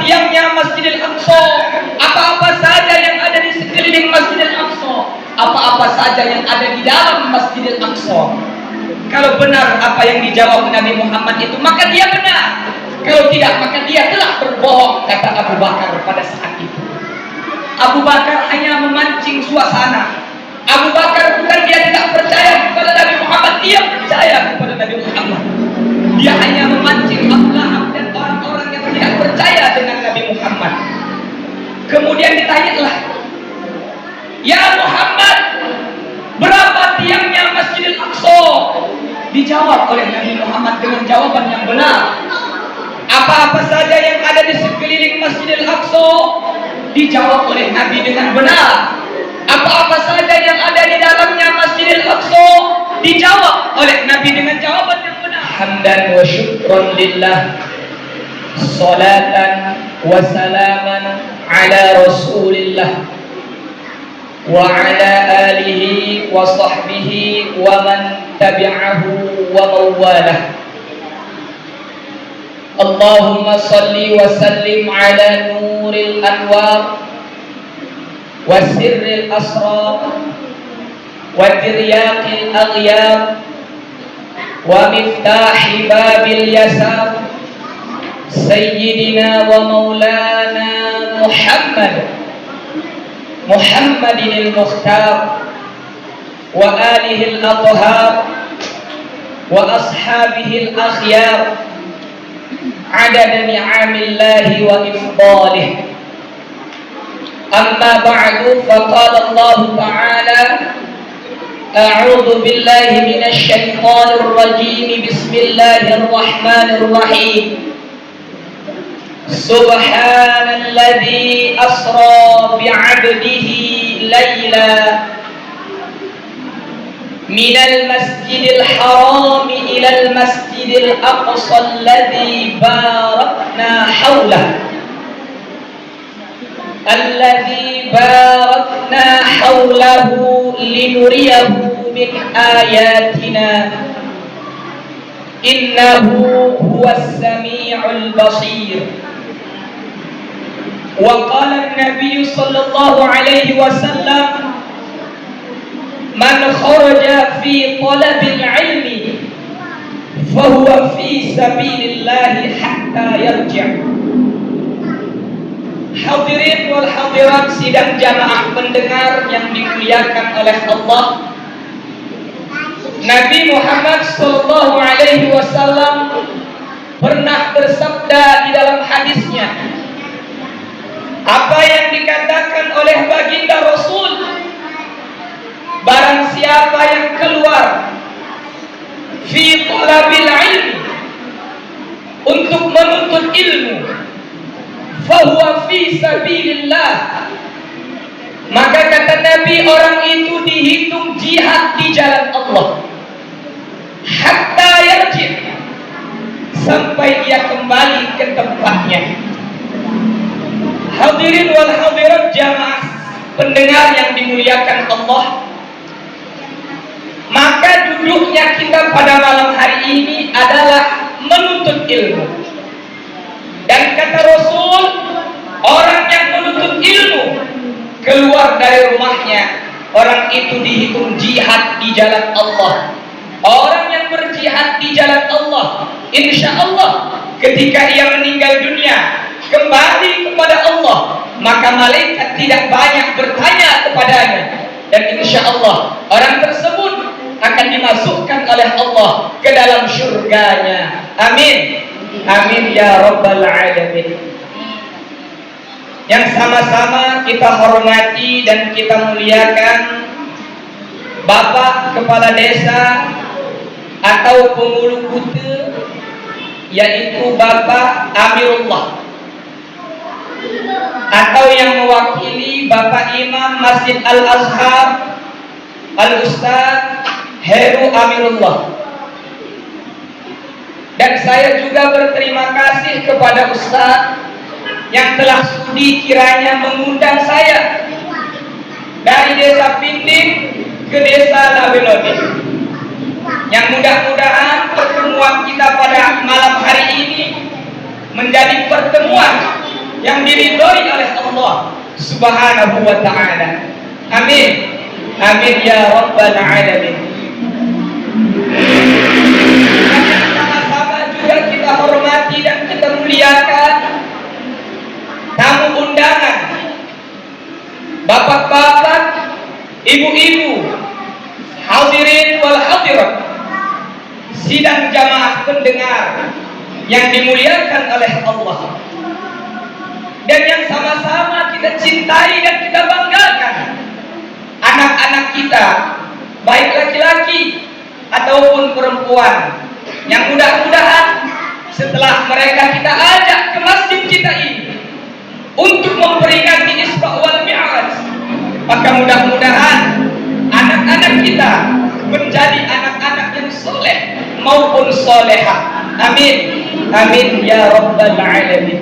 tiangnya Masjidil Aqsa, apa-apa saja yang ada di sekeliling Masjidil Aqsa, apa-apa saja yang ada di dalam Masjidil Aqsa. Kalau benar apa yang dijawab Nabi Muhammad itu, maka dia benar. Kalau tidak, maka dia telah berbohong, kata Abu Bakar pada saat itu. Abu Bakar hanya memancing suasana. Abu Bakar bukan dia tidak percaya kepada Nabi Muhammad, dia percaya kepada Nabi Muhammad. Dia hanya memancing Abu Lahab dan orang-orang yang tidak percaya dengan Nabi Muhammad. Kemudian ditanyalah, ya Muhammad, berapa tiangnya Masjidil Aqsa? Dijawab oleh Nabi Muhammad dengan jawaban yang benar. Apa-apa saja yang ada di sekeliling Masjidil Aqsa, dijawab oleh Nabi dengan benar. Apa-apa saja yang ada di dalamnya Masjidil Aqsa, dijawab oleh Nabi dengan jawaban yang benar. Hamdan wa syukran lillah, salatan wa salaman ala Rasulillah wa ala alihi wa sahbihi wa man tabi'ahu wa mawalah. Allahumma salli wa sallim ala nuril anwar wa sirril asrar wa tiryaqil aghyar wa miftahi babil yasar sayyidina wa maulana Muhammadin al-Mukhtar wa alihi al-athhar wa ashabihi al-akhyar adada ni'amillahi wa ifdalih. Amma ba'du, faqala Allah ta'ala, a'udzu billahi minasy syaithanir rajim, bismillahir rahmanir rahim. Subhanalladzi asra bi'abdihi laila minal masjidil haram ilal masjidil aqsa alladzi barakna hawlahu linuriyahu min ayatina innahu huwas sami'ul basir. Wa qala an-nabiy sallallahu alaihi wasallam, man kharaja fi talabil ilmi fahuwa fi sabilillahi hatta yarji'. Hadirin wal hadirat sidang jamaah pendengar yang dimuliakan oleh Allah, Nabi Muhammad sallallahu alaihi wasallam pernah bersabda di dalam hadisnya, apa yang dikatakan oleh baginda Rasul, barang siapa yang keluar fi talabil ilmi, untuk menuntut ilmu, fahuwa fi sabilillah, maka kata Nabi, orang itu dihitung jihad di jalan Allah, hatta yarji', sampai dia kembali ke tempatnya. Hadirin wal hadirat jamaah pendengar yang dimuliakan Allah, maka duduknya kita pada malam hari ini adalah menuntut ilmu. Dan kata Rasul, orang yang menuntut ilmu keluar dari rumahnya, orang itu dihitung jihad di jalan Allah. Orang yang berjihad di jalan Allah, insya Allah ketika ia meninggal dunia kembali kepada Allah, maka malaikat tidak banyak bertanya kepadanya, dan insya Allah orang tersebut akan dimasukkan oleh Allah ke dalam surganya. Amin, amin ya rabbal alamin. Yang sama-sama kita hormati dan kita muliakan Bapak Kepala Desa atau Pengulu Kute, yaitu Bapak Amirullah, atau yang mewakili Bapak Imam Masjid Al-Azhar Al-Ustaz Heru Amirullah. Dan saya juga berterima kasih kepada Ustaz yang telah sudi kiranya mengundang saya dari Desa Pinding ke Desa Labeloni, yang mudah-mudahan pertemuan kita pada malam hari ini menjadi pertemuan yang diridhoi oleh Allah Subhanahu wa taala. Amin. Amin ya rabbal alamin. Sama-sama juga kita hormati dan kita muliakan tamu undangan, bapak-bapak, ibu-ibu, hadirin wal hadirat, sidang jamaah pendengar yang dimuliakan oleh Allah dan yang sama-sama kita cintai dan kita banggakan, anak-anak kita baik laki-laki ataupun perempuan, yang mudah-mudahan setelah mereka kita ajak ke masjid kita ini untuk memperingati Isra wal Mi'raj, maka mudah-mudahan anak-anak kita menjadi anak-anak yang soleh maupun solehah. Amin. Amin ya rabbal alamin.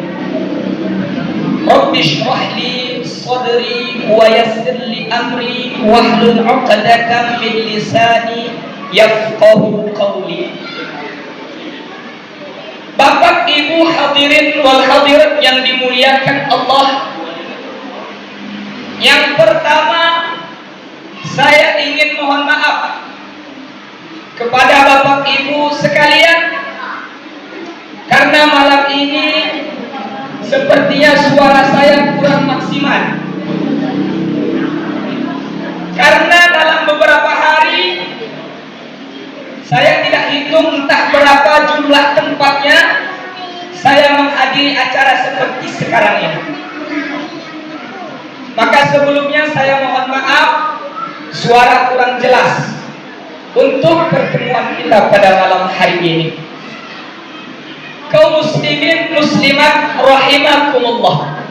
Rabbi shrah li sadri wa yassir li amri wahlul 'uqdatam min lisani yafqahu qawli. Bapak Ibu hadirin wal hadirat yang dimuliakan Allah, yang pertama saya ingin mohon maaf kepada Bapak Ibu sekalian karena malam ini sepertinya suara saya kurang maksimal, karena dalam beberapa hari saya tidak hitung entah berapa jumlah tempatnya saya menghadiri acara seperti sekarang ini. Maka sebelumnya saya mohon maaf suara kurang jelas untuk pertemuan kita pada malam hari ini. Kaum muslimin muslimat rahimakumullah.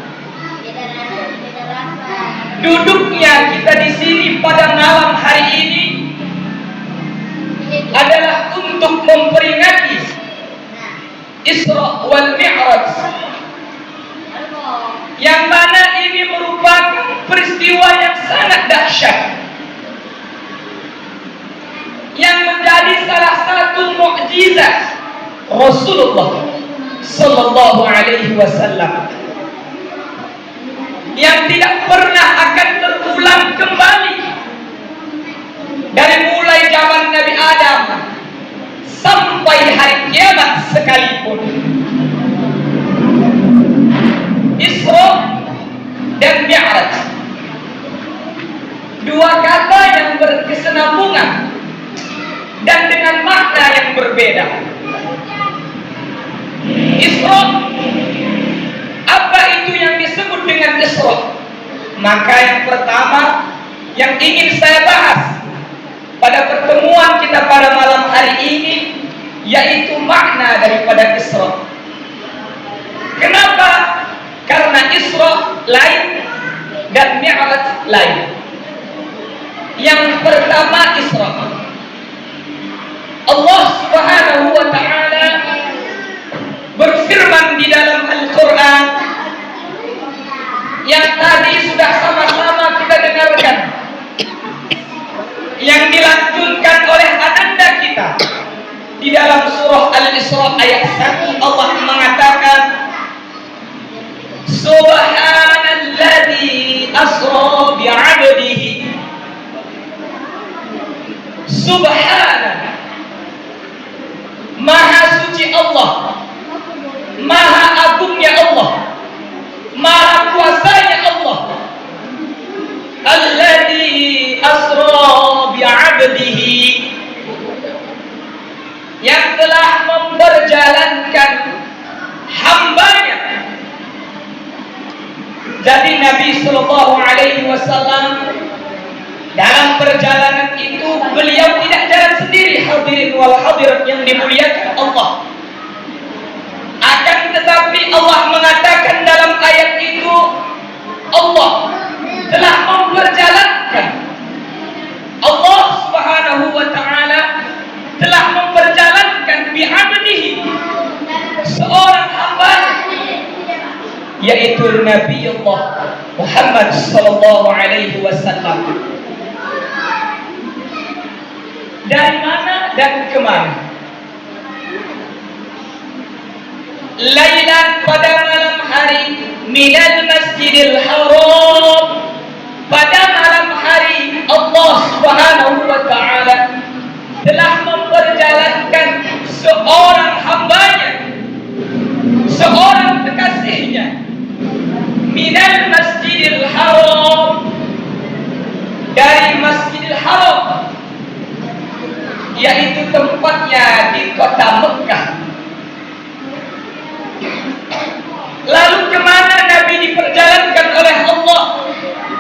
Duduknya kita di sini pada malam hari ini adalah untuk memperingati Isra wal Mi'raj, yang mana ini merupakan peristiwa yang sangat dahsyat, yang menjadi salah satu mukjizat Rasulullah sallallahu alaihi wasallam yang tidak pernah akan terulang kembali dari mulai zaman Nabi Adam sampai hari kiamat sekalipun. Isra dan Mi'raj, dua kata yang berkesinambungan dan dengan makna yang berbeda. Isra, apa itu yang disebut dengan Isra? Maka yang pertama yang ingin saya bahas pada pertemuan kita pada malam hari ini yaitu makna daripada Isra. Kenapa? Karena Isra lain dan Mi'raj lain. Yang pertama Isra, Allah Subhanahu wa taala berfirman di dalam Al-Quran yang tadi sudah sama-sama kita dengarkan, yang dilantunkan oleh ananda kita di dalam surah Al-Isra ayat 1. Allah mengatakan, Subhanalladzi asra bi'abdihi. Subhana, maha suci Allah, maha agungnya Allah, maha kuasanya Allah. Alladzi asra bi'abdihi, yang telah memperjalankan hambanya. Jadi Nabi sallallahu alaihi wasallam dalam perjalanan itu beliau tidak jalan sendiri, hadirin wal hadirat yang dimuliakan Allah. Akan tetapi Allah mengatakan dalam ayat itu, Allah telah memperjalankan, Allah Subhanahu wa taala telah memperjalankan bi'abdihi, seorang hamba, yaitu Nabi Allah Muhammad sallallahu alaihi wasallam. Dari mana dan kemana? Lailan, pada malam hari, minal masjidil haram. Pada malam hari Allah Subhanahu wa ta'ala telah memperjalankan seorang hambanya, seorang kekasihnya, minal masjidil haram, dari masjidil haram, yaitu tempatnya di kota Mekah. Lalu kemana Nabi diperjalankan oleh Allah?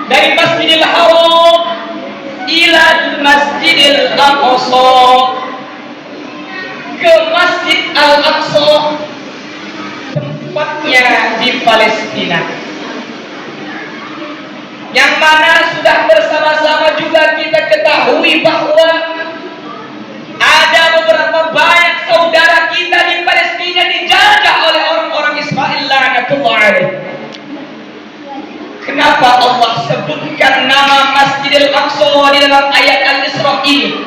Dari masjidil haram ilal masjidil aqsa, ke masjid al-aqsa, tempatnya di Palestina, yang mana sudah bersama-sama juga kita ketahui bahwa ada beberapa banyak saudara kita di Palestina dijajah oleh orang-orang Israel la'natullah alaih. Kenapa Allah sebutkan nama Masjidil Aqsa di dalam ayat Al-Isra ini?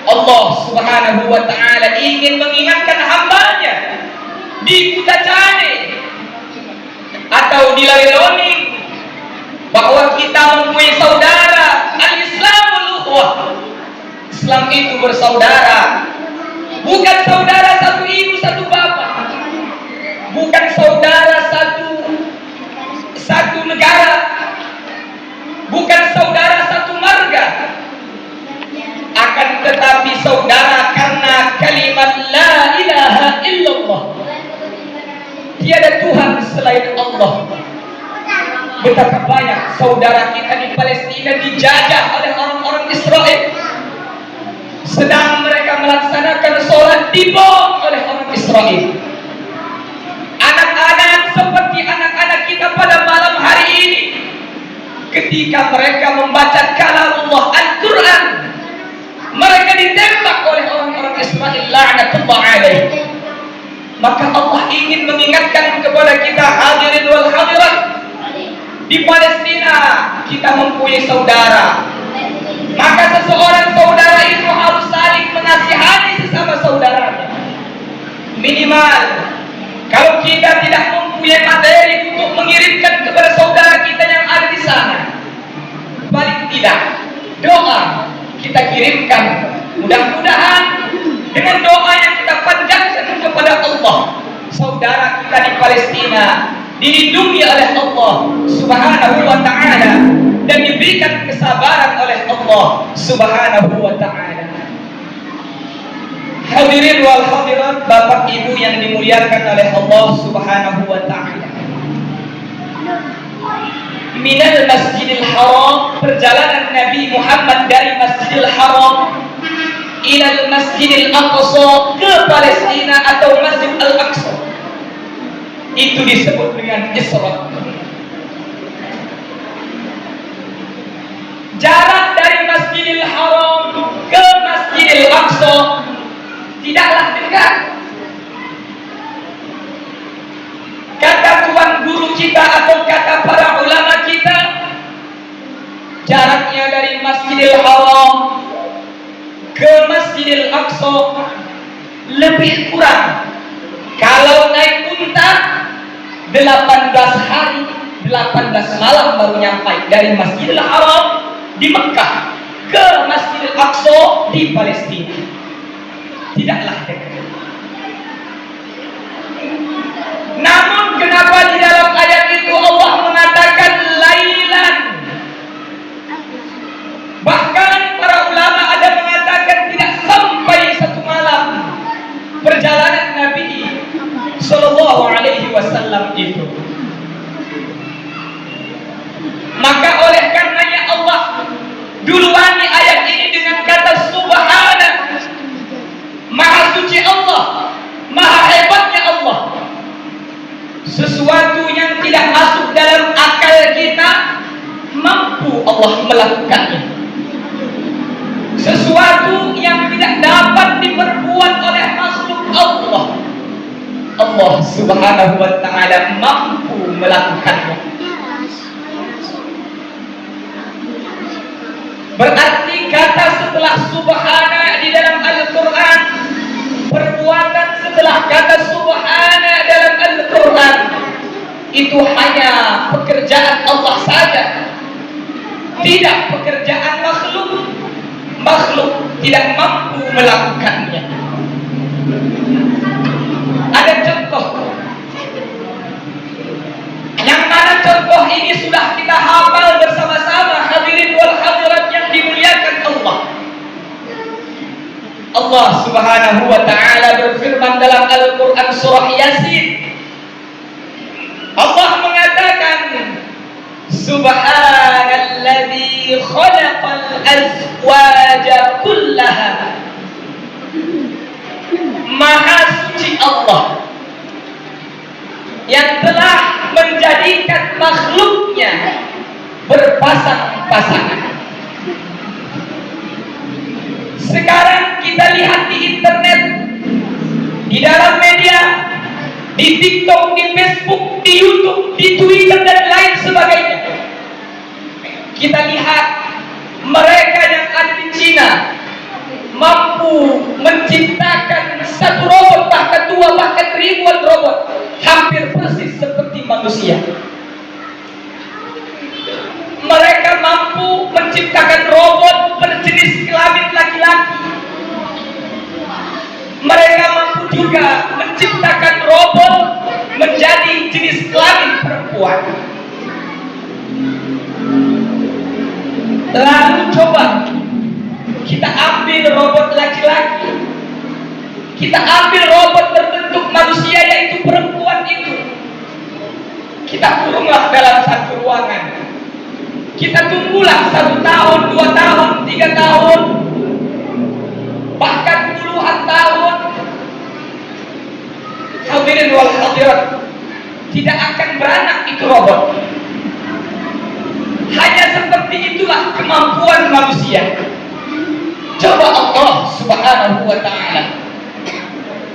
Allah Subhanahu wa ta'ala ingin mengingatkan hambanya di Kutacane atau di Lawiloni bahwa kita mempunyai saudara. Al-Islamul Ukhwah, Islam itu bersaudara, bukan saudara satu ibu satu bapak, bukan saudara satu negara, bukan saudara satu marga, akan tetapi saudara karena kalimat la ilaha illallah, tiada Tuhan selain Allah. Betapa banyak saudara kita di Palestina dijajah oleh orang-orang Israel, sedang mereka melaksanakan sholat dibom oleh orang Israel. Anak-anak seperti anak-anak kita pada malam hari ini, ketika mereka membaca kalamullah Al-Quran, mereka ditembak oleh orang-orang Israel la'natullah alaih. Maka Allah ingin mengingatkan kepada kita hadirin wal hadirat, di Palestina kita mempunyai saudara. Maka seseorang saudara itu harus saling menasihati sesama saudaranya. Minimal kalau kita tidak mempunyai materi untuk mengirimkan kepada saudara kita yang ada di sana, paling tidak doa kita kirimkan. Mudah-mudahan dengan doa yang kita panjatkan kepada Allah, saudara kita di Palestina dilindungi oleh Allah Subhanahu wa ta'ala dan diberikan kesabaran oleh Allah Subhanahu wa ta'ala. Hadirin wal hadirat, Bapak Ibu yang dimuliakan oleh Allah Subhanahu wa ta'ala, minal masjidil haram, perjalanan Nabi Muhammad dari Masjidil Haram ilal masjidil aqsa, ke Palestina atau Masjid Al-Aqsa, itu disebut dengan Isra. Jarak dari Masjidil Haram ke Masjidil Aqsa tidaklah dekat. Kata tuan guru kita atau kata para ulama kita, jaraknya dari Masjidil Haram ke Masjidil Aqsa lebih kurang, kalau naik unta 18 hari 18 malam baru nyampai dari Masjidil Haram di Mekah ke Masjidil Aqsa di Palestina. Tidaklah dekat. Namun kenapa di dalam ayat itu Allah mengatakan lailan? Bahkan para ulama ada mengatakan tidak sampai satu malam perjalanan Nabi Sallallahu Alaihi Wasallam itu. Maka oleh karenanya Allah duluan di ayat ini dengan kata Subhana, Maha suci Allah, Maha hebatnya Allah. Sesuatu yang tidak masuk dalam akal kita mampu Allah melakukannya. Sesuatu yang tidak dapat diperbuat oleh makhluk Allah, Allah Subhanahu wa ta'ala mampu melakukannya. Berarti kata setelah Subhana di dalam Al-Quran, perbuatan setelah kata Subhana dalam Al-Quran, itu hanya pekerjaan Allah saja, tidak pekerjaan makhluk. Makhluk tidak mampu melakukannya. Ada contoh, yang mana contoh ini sudah kita hafal bersama-sama, hadirin wal hadirat yang dimuliakan Allah. Allah Subhanahu wa taala berfirman dalam Al-Qur'an surah Yasin. Allah mengatakan, Subhanalladzi khalaqal azwaja kullaha. Maha suci Allah yang telah menjadikan makhluknya berpasang-pasangan. Sekarang kita lihat di internet, di dalam media, di TikTok, di Facebook, di YouTube, di Twitter dan lain sebagainya. Kita lihat mereka yang ada di Cina mampu menciptakan satu robot, bahkan dua, bahkan ribuan robot, hampir persis seperti manusia. Mereka mampu menciptakan robot berjenis kelamin laki-laki. Mereka mampu juga menciptakan robot menjadi jenis kelamin perempuan. Lalu coba kita ambil robot laki-laki, kita ambil robot berbentuk manusia yaitu perempuan itu, kita kurunglah dalam satu ruangan, kita tunggulah 1 tahun, 2 tahun, 3 tahun, bahkan puluhan tahun. Hadirin wal hadirat, tidak akan beranak itu robot. Hanya seperti itulah kemampuan manusia. Coba Allah Subhanahu wa ta'ala,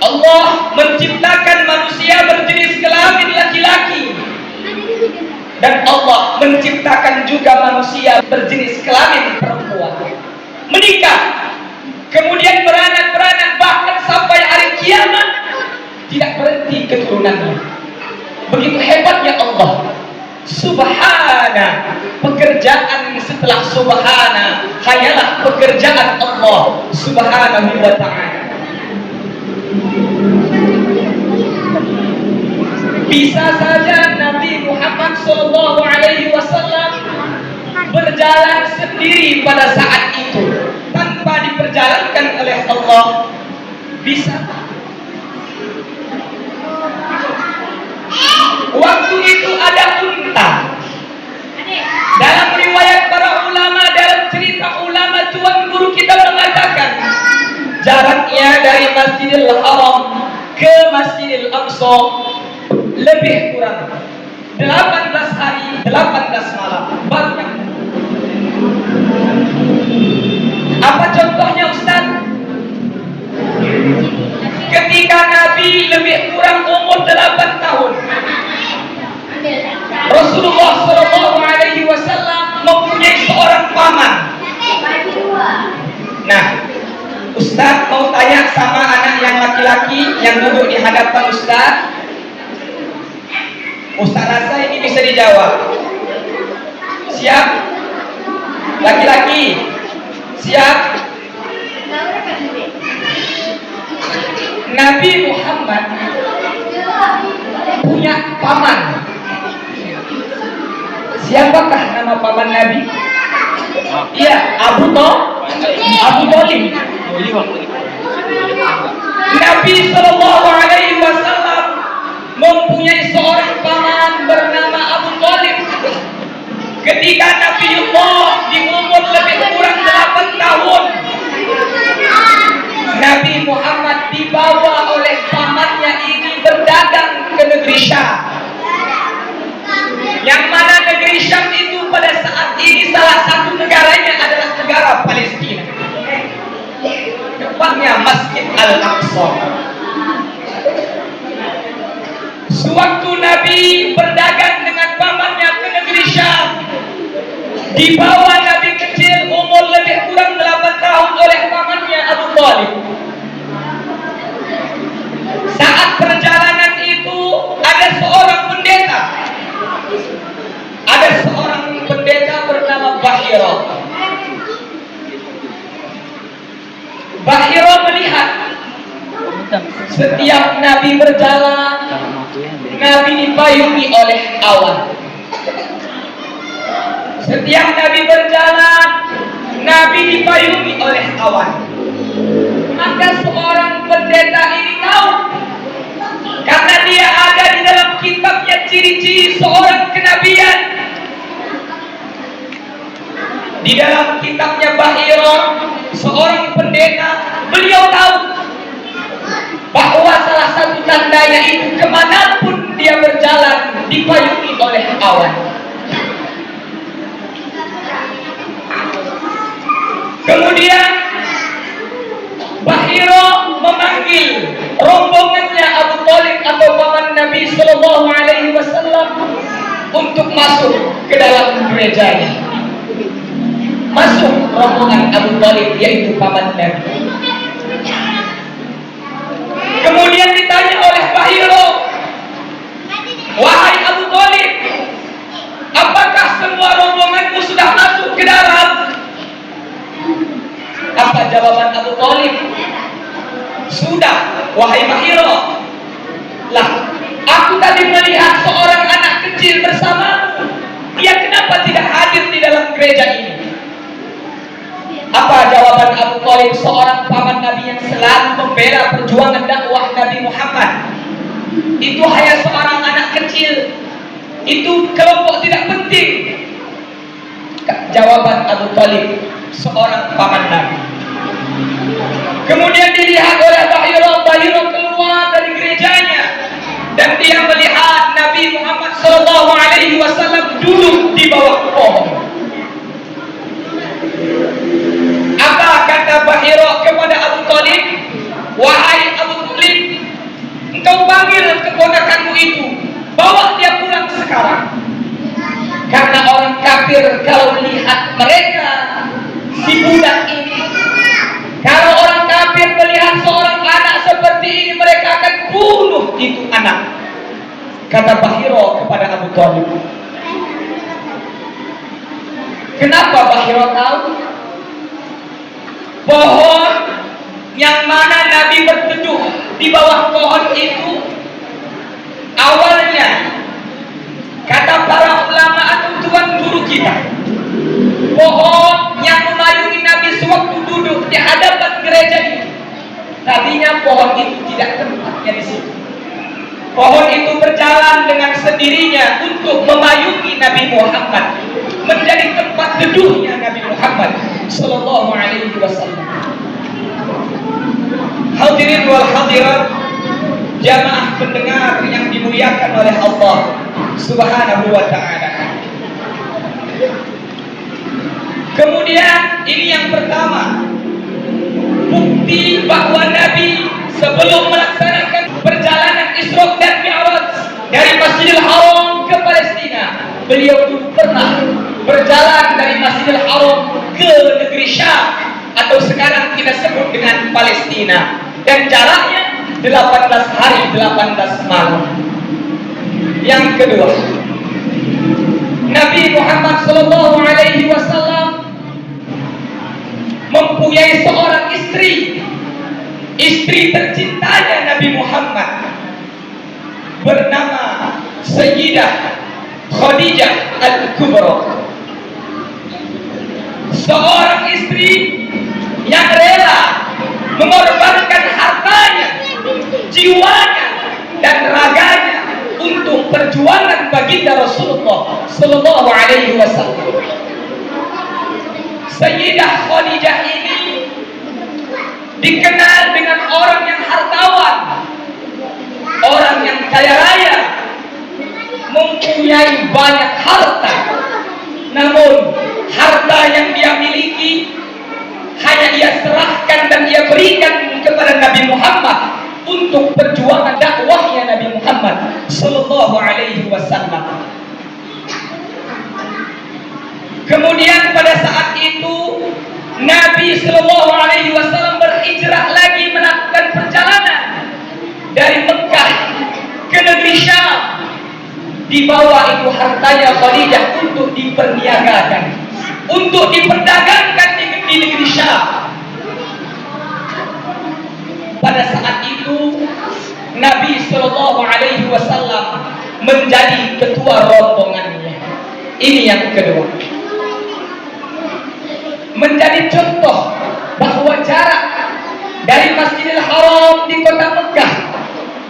Allah menciptakan manusia berjenis kelamin laki-laki, dan Allah menciptakan juga manusia berjenis kelamin perempuan. Menikah, kemudian beranak, bahkan sampai hari kiamat tidak berhenti keturunannya. Begitu hebatnya Allah. Subhana, pekerjaan setelah subhana hanyalah pekerjaan Allah Subhanahu wa ta'ala. Bisa saja Nabi Muhammad sallallahu alaihi wasallam berjalan sendiri pada saat itu tanpa diperjalankan oleh Allah. Bisa. Waktu itu ada unta. Dalam riwayat para ulama, dalam cerita ulama, tuan guru kita mengatakan jaraknya dari Masjidil Haram ke Masjidil Aqsa lebih kurang 18 hari, 18 malam. Banyak. Apa contohnya Ustaz? Ketika Nabi lebih kurang umur 8 tahun, Rasulullah Shallallahu Alaihi Wasallam mempunyai seorang paman. Nah, Ustaz mau tanya sama anak yang laki-laki yang duduk di hadapan Ustaz. Ustaz rasa ini bisa dijawab. Siap? Laki-laki? Siap? Nabi Muhammad punya paman. Siapakah nama paman Nabi? Iya, Abu Thalib. Nabi Sallallahu Alaihi Wasallam mempunyai seorang paman bernama Abu Thalib. Ketika Nabiullah di umur lebih kurang 8 tahun, Nabi Muhammad dibawa oleh pamannya ini berdagang ke negeri Syam. Yang mana negeri Syam itu pada saat ini salah satu negaranya adalah negara Palestina. Tepatnya Masjid Al-Aqsa. Sewaktu Nabi berdagang dengan pamannya ke negeri Syam, dibawa Nabi kecil umur lebih kurang 8 tahun oleh pamannya Abu Thalib. Saat perjalanan itu ada seorang pendeta dipayungi oleh awan. Setiap Nabi berjalan, Nabi dipayungi oleh awan. Maka seorang pendeta ini tahu, karena dia ada di dalam kitabnya ciri-ciri seorang kenabian. Di dalam kitabnya Bahiro, seorang pendeta, beliau tahu bahwa salah satu tandanya itu kemanapun dia berjalan dipayungi oleh awan. Kemudian Bahiro memanggil rombongannya Abu Thalib atau paman Nabi Sallallahu Alaihi Wasallam untuk masuk ke dalam gerejanya. Masuk rombongan Abu Thalib, yaitu paman Nabi. Kemudian ditanya oleh Bahiro, wahai Abu Thalib, apakah semua rombonganmu sudah masuk ke dalam? Apa jawaban Abu Thalib? Sudah, wahai Bahiro. Lah, aku tadi melihat seorang anak kecil bersamamu. Dia kenapa tidak hadir di dalam gereja ini? Apa jawaban Abu Thalib, seorang paman Nabi yang selalu membela perjuangan dakwah Nabi Muhammad? Itu hanya seorang anak kecil. Itu kelompok tidak penting. Jawaban Abu Thalib, seorang paman Nabi. Kemudian dilihat oleh Bahiro keluar dari gerejanya dan dia melihat Nabi Muhammad Sallallahu Alaihi Wasallam duduk di bawah pohon. Apa kata Bahiro kepada Abu Thalib? Wahai Abu Thalib, engkau panggil keponakanmu itu, bawa dia pulang sekarang. Karena orang kafir kalau melihat mereka, si budak ini, kalau orang kafir melihat seorang anak seperti ini, mereka akan bunuh itu anak. Kata Bahiro kepada Abu Thalib. Kenapa Bahiro tahu? Pohon yang mana Nabi berteduh di bawah pohon itu, awalnya kata para ulama atau tuan guru kita, pohon yang memayungi Nabi sewaktu duduk di hadapan gereja ini, tadinya pohon itu tidak tempatnya di situ. Pohon itu berjalan dengan sendirinya untuk memayungi Nabi Muhammad, menjadi tempat teduhnya Nabi Muhammad Sallallahu Alaihi Wasallam. Hadirin wal hadirat, jamaah pendengar yang dimuliakan oleh Allah Subhanahu wa Ta'ala. Kemudian ini yang pertama, bukti bahwa Nabi sebelum melaksanakan perjalanan Isra dan Mi'raj dari Masjidil Haram ke Palestina, beliau dulu pernah berjalan dari Masjidil Haram ke negeri Syam atau sekarang kita sebut dengan Palestina, dan jaraknya 18 hari 18 malam. Yang kedua, Nabi Muhammad Sallallahu Alaihi Wasallam mempunyai seorang istri tercintanya Nabi Muhammad, bernama Sayyidah Khadijah Al-Kubra. Seorang istri yang rela mengorbankan hartanya, jiwanya, dan raganya untuk perjuangan baginda Rasulullah Sallallahu Alaihi Wasallam. Sayyidah Khadijah ini dikenal dengan orang yang hartawan, orang yang kaya raya, mempunyai banyak harta. Namun harta yang dia miliki hanya ia serahkan dan ia berikan kepada Nabi Muhammad untuk perjuangan dakwahnya Nabi Muhammad Sallallahu Alaihi Wasallam. Kemudian pada saat itu Nabi Sallallahu Alaihi Wasallam berhijrah lagi, melakukan perjalanan dari Mekah ke negeri Syam. Dibawa itu hartanya Khadijah untuk diperniagakan, untuk diperdagangkan di negeri Syam. Pada saat itu Nabi Sallallahu Alaihi Wasallam menjadi ketua rombongannya. Ini yang kedua. Menjadi contoh bahwa jarak dari Masjidil Haram di kota Mekah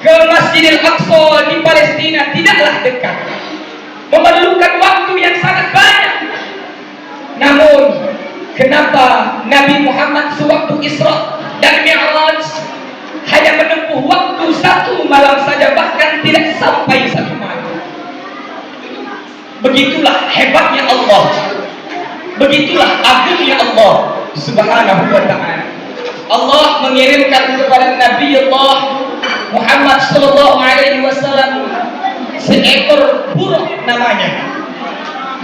ke Masjidil Aqsa di Palestina tidaklah dekat, memerlukan waktu yang sangat banyak. Namun kenapa Nabi Muhammad sewaktu Isra dan Mi'raj hanya menempuh waktu 1 malam saja, bahkan tidak sampai 1 malam? Begitulah hebatnya Allah, begitulah agungnya Allah Subhanahu wa ta'ala. Allah mengirimkan kepada Nabi Allah Muhammad sallallahu alaihi wasallam seekor burung namanya,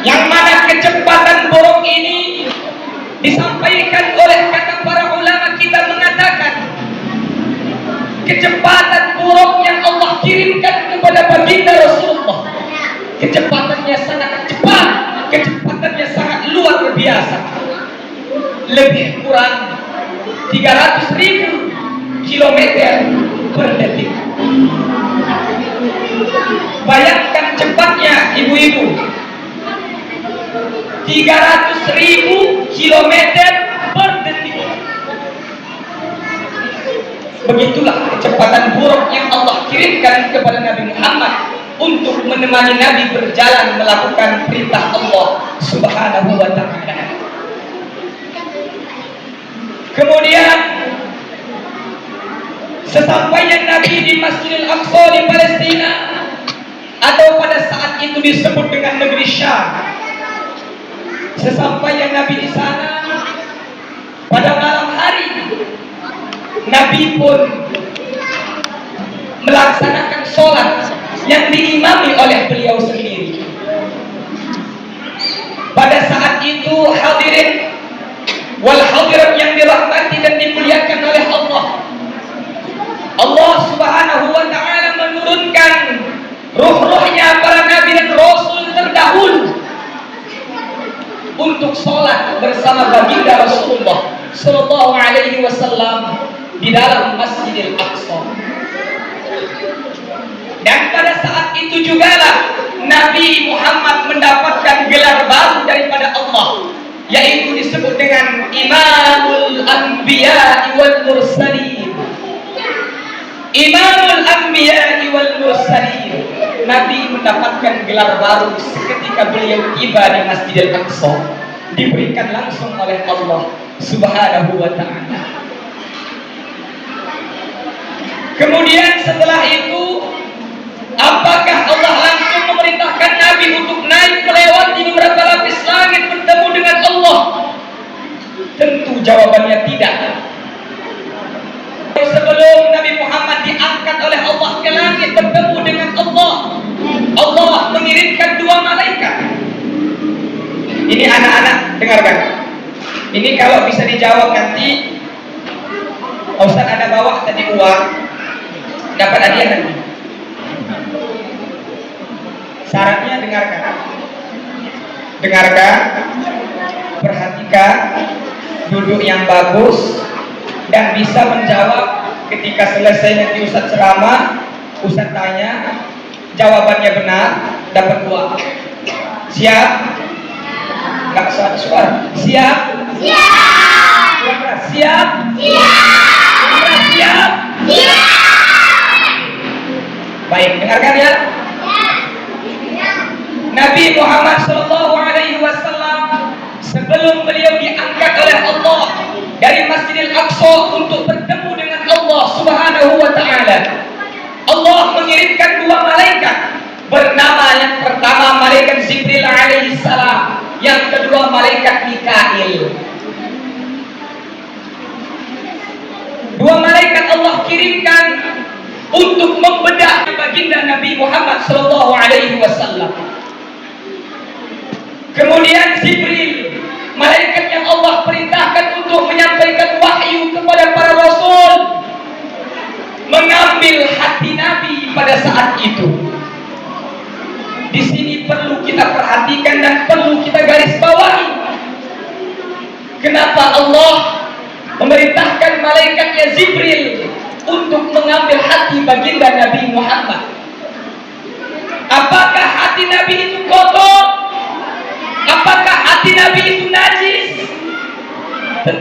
yang mana kecepatan burung ini disampaikan oleh kata para ulama kita mengatakan kecepatan burung yang Allah kirimkan kepada baginda Rasulullah, kecepatannya sangat cepat, kecepatannya sangat luar biasa, lebih kurang 300.000 kilometer per detik. Bayangkan cepatnya ibu-ibu, 300.000 kilometer per detik. Begitulah kecepatan buruk yang Allah kirimkan kepada Nabi Muhammad untuk menemani Nabi berjalan melakukan perintah Allah Subhanahu wa ta'ala. Kemudian sesampainya Nabi di Masjidil Aqsa di Palestina, atau pada saat itu disebut dengan negeri Syam, sesampainya Nabi di sana pada malam hari, Nabi pun melaksanakan sholat yang diimami oleh beliau sendiri. Pada saat itu hadirin wal hadirat yang dirahmati dan dimuliakan oleh Allah, Allah Subhanahu wa ta'ala menurunkan ruh-ruhnya para nabi dan rasul terdahulu untuk sholat bersama baginda Rasulullah sallallahu alaihi wasallam di dalam Masjidil Aqsa. Dan pada saat itu jugalah Nabi Muhammad mendapatkan gelar baru daripada Allah, yaitu disebut dengan Imamul Anbiya wal Mursalin. Imamul Anbiya wal Mursalin. Nabi mendapatkan gelar baru ketika beliau tiba di Masjidil Aqsa, diberikan langsung oleh Allah Subhanahu wa ta'ala. Kemudian setelah itu, apakah Allah langsung memerintahkan Nabi untuk naik melewati beberapa lapis langit bertemu dengan Allah? Tentu jawabannya tidak. Sebelum Nabi Muhammad diangkat oleh Allah ke langit bertemu dengan Allah, Allah mengirimkan 2 malaikat. Ini anak-anak dengarkan. Ini kalau bisa dijawab nanti, Ustaz ada bawa tadi uang, dapat hadiah nanti. Syaratnya dengarkan, perhatikan, duduk yang bagus, dan bisa menjawab ketika selesai nanti Ustaz ceramah. Ustaz tanya, jawabannya benar, dapat uang. Siap? Enggak suara. Siap? Siap. Siap? Siap. Baik, dengarkan ya. Nabi Muhammad sallallahu alaihi wasallam sebelum beliau diangkat oleh Allah dari Masjidil Aqsa untuk bertemu dengan Allah Subhanahu wa ta'ala, Allah mengirimkan 2 malaikat bernama, yang pertama malaikat Jibril alaihi salam, yang kedua malaikat Mikail. 2 malaikat Allah kirimkan untuk membedah baginda Nabi Muhammad sallallahu alaihi wasallam. Kemudian Jibril, malaikat yang Allah perintahkan untuk menyampaikan wahyu kepada para rasul, mengambil hati Nabi pada saat itu. Di sini perlu kita perhatikan dan perlu kita garis bawahi. Kenapa Allah memerintahkan malaikatnya Jibril untuk mengambil hati baginda Nabi Muhammad?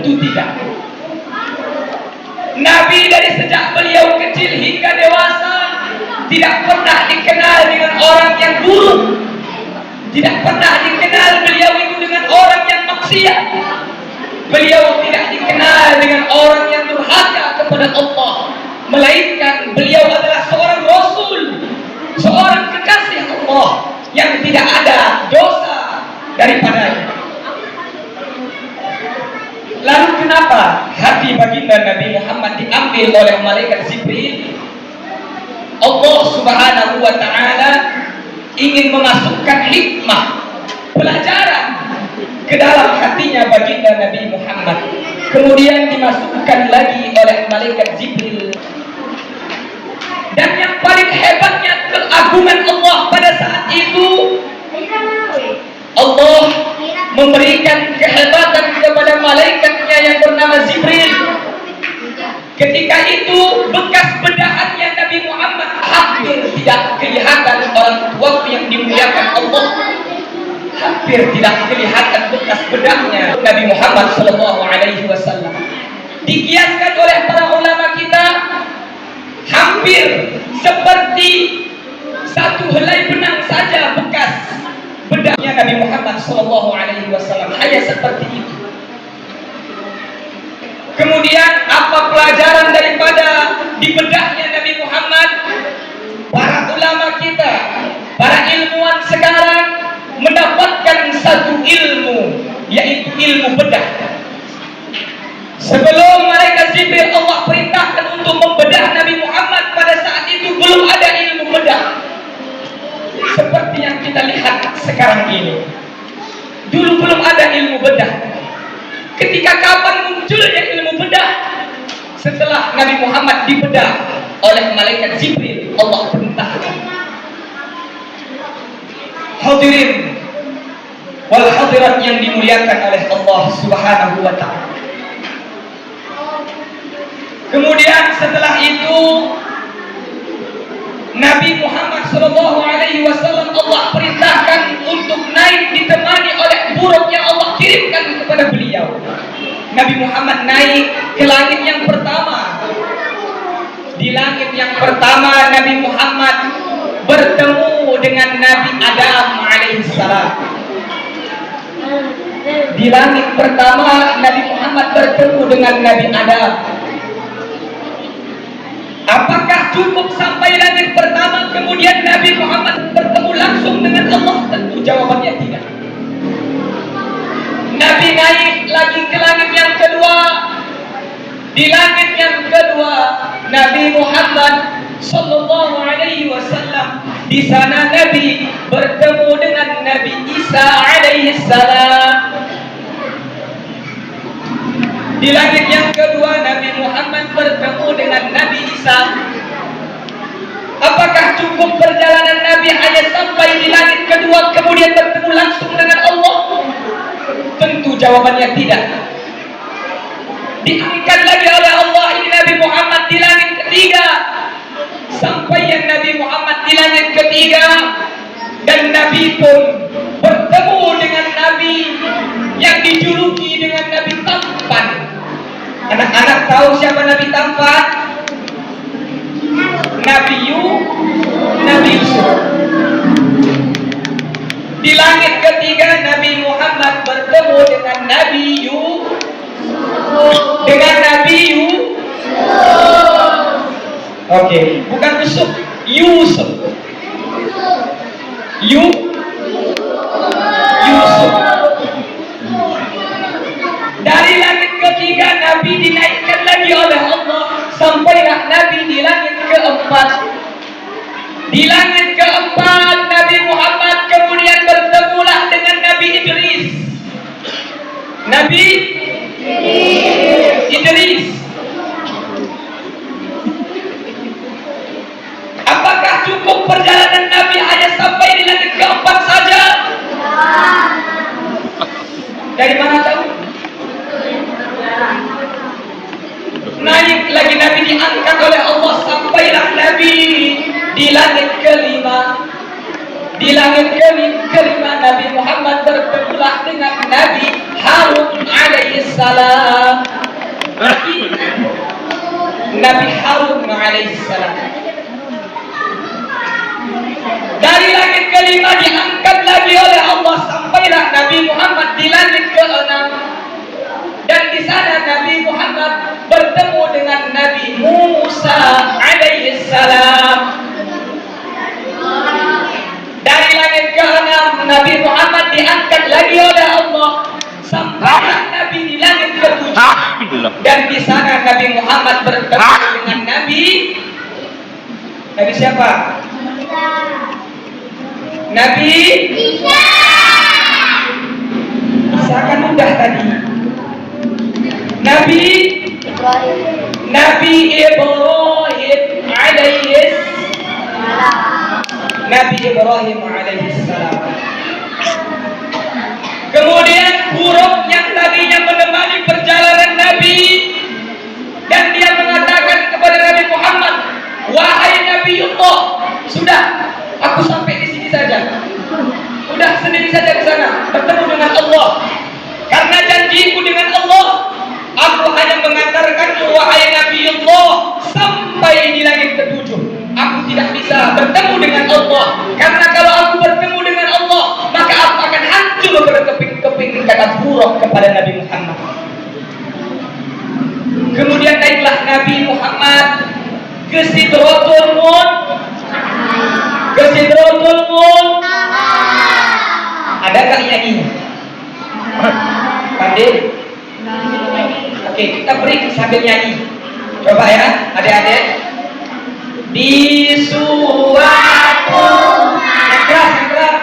Tentu tidak. Nabi dari sejak beliau kecil hingga dewasa tidak pernah dikenal dengan orang yang buruk. Tidak pernah dikenal beliau itu dengan orang yang maksiat. Beliau tidak dikenal dengan orang yang durhaka kepada Allah, melainkan beliau adalah seorang rasul, seorang kekasih Allah yang tidak ada dosa daripadanya. Lalu kenapa hati baginda Nabi Muhammad diambil oleh malaikat Jibril? Allah Subhanahu wa taala ingin memasukkan hikmah, pelajaran ke dalam hatinya baginda Nabi Muhammad. Kemudian dimasukkan lagi oleh malaikat Jibril. Dan yang paling hebatnya keagungan Allah pada saat itu, Allah memberikan kehebatan kepada malaikatnya yang bernama Jibril. Ketika itu bekas bedahannya Nabi Muhammad hampir tidak kelihatan. Orang tua yang dimuliakan Allah, hampir tidak kelihatan bekas bedahnya Nabi Muhammad SAW. Dikiaskan oleh para ulama kita, hampir seperti satu helai benang saja bekas bedahnya Nabi Muhammad SAW, hanya seperti itu. Kemudian apa pelajaran daripada di bedahnya Nabi Muhammad? Para ulama kita, para ilmuwan sekarang mendapatkan satu ilmu, yaitu ilmu bedah. Sebelum malaikat Jibril Allah perintahkan untuk membedah Nabi Muhammad, pada saat itu belum ada ilmu bedah seperti yang kita lihat sekarang ini. Dulu belum ada ilmu bedah. Ketika kapan munculnya ilmu bedah? Setelah Nabi Muhammad dibedah oleh malaikat Jibril, Allah perintahkan. Hadirin wal hadirat yang dimuliakan oleh Allah Subhanahu wa taala. Kemudian setelah itu Nabi Muhammad SAW Allah perintahkan untuk naik ditemani oleh buruk yang Allah kirimkan kepada beliau. Nabi Muhammad naik ke langit yang pertama. Di langit yang pertama Nabi Muhammad bertemu dengan Nabi Adam alaihissalam. Di langit pertama Nabi Muhammad bertemu dengan Nabi Adam. Apakah cukup sampai langit pertama kemudian Nabi Muhammad bertemu langsung dengan Allah? Tentu jawabannya tidak. Nabi naik lagi ke langit yang kedua. Di langit yang kedua Nabi Muhammad sallallahu alaihi wasallam, di sana Nabi bertemu dengan Nabi Isa alaihi salam. Di langit yang kedua Nabi Muhammad bertemu dengan Nabi Isa. Apakah cukup perjalanan Nabi hanya sampai di langit kedua kemudian bertemu langsung dengan Allah? Tentu jawabannya tidak. Diangkat lagi oleh Allah ini Nabi Muhammad di langit ketiga. Sampai yang Nabi Muhammad di langit ketiga, dan Nabi pun bertemu dengan Nabi yang dijuluki dengan Nabi Tampan. Anak-anak tahu siapa Nabi Tampan? Nabi Yusuf. Di langit ketiga Nabi Muhammad bertemu dengan Nabi Yusuf. Oke, bukan Yusuf, Yusuf. Yusuf. Dari langit ketiga Nabi dinaikkan lagi oleh Allah, sampailah Nabi di langit keempat. Di langit keempat Nabi Muhammad kemudian bertemulah dengan Nabi Idris. Nabi Idris. Apakah cukup perjalanan Nabi hanya sampai di langit keempat saja? Dari mana tahu? Naik lagi Nabi diangkat oleh Allah, sampailah Nabi di langit kelima. Di langit kelima Nabi Muhammad bertemulah dengan Nabi Harun alaihissalam. Nabi Harun alaihissalam. Dari langit kelima diangkat lagi oleh Allah sampailah Nabi Muhammad di langit keenam. Dan di sana Nabi Muhammad bertemu dengan Nabi Musa alaihissalam. Dari langit keenam Nabi Muhammad diangkat lagi oleh Allah sampailah Nabi di langit ketujuh. Dan di sana Nabi Muhammad bertemu dengan Nabi siapa? Nabi Isa. Isa kan udah tadi. Nabi Ibrahim alaihissalam. Kemudian buruk yang tadinya menemani perjalanan Nabi, dan dia mengatakan kepada Nabi Muhammad, wahai Nabiullah, sudah, aku sampai di sini saja. Udah sendiri saja ke sana, bertemu dengan Allah. Karena janjiku dengan Allah, aku hanya mengantarkanmu wahai Nabiullah sampai di langit ketujuh. Aku tidak bisa bertemu dengan Allah, karena kalau aku bertemu dengan Allah, maka aku akan hancur berkeping-keping, kata buruk kepada Nabi Muhammad. Kemudian naiklah Nabi Muhammad ke Sidratul Muntaha. Ada kali nyanyi? Pandai? Oke, kita beri sambil nyanyi. Coba ya, adik-adik. Di suatu yang keras.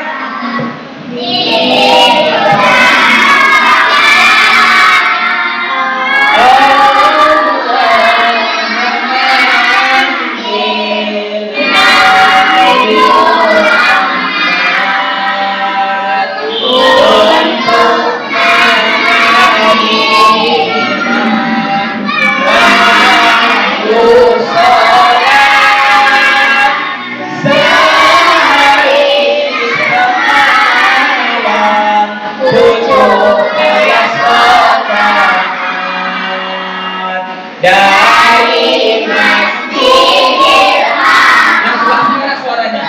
Dari Masjidil Haram. Gimana suaranya?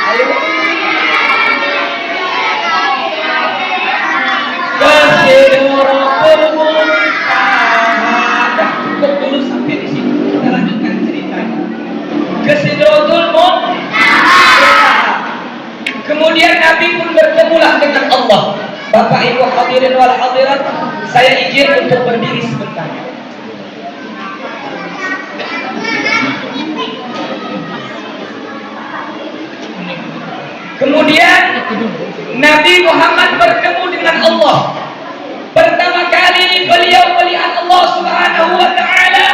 Ayo. Ke Sidratul Muntaha. Cukup dulu sampai di sini. Kita lanjutkan ceritanya. Ke Sidratul Muntaha. Kemudian Nabi pun bertemulah dengan Allah. Bapak Ibu hadirin wal hadirat, saya izin untuk berdiri sebentar. Kemudian Nabi Muhammad bertemu dengan Allah. Pertama kali beliau melihat Allah Subhanahu wa taala,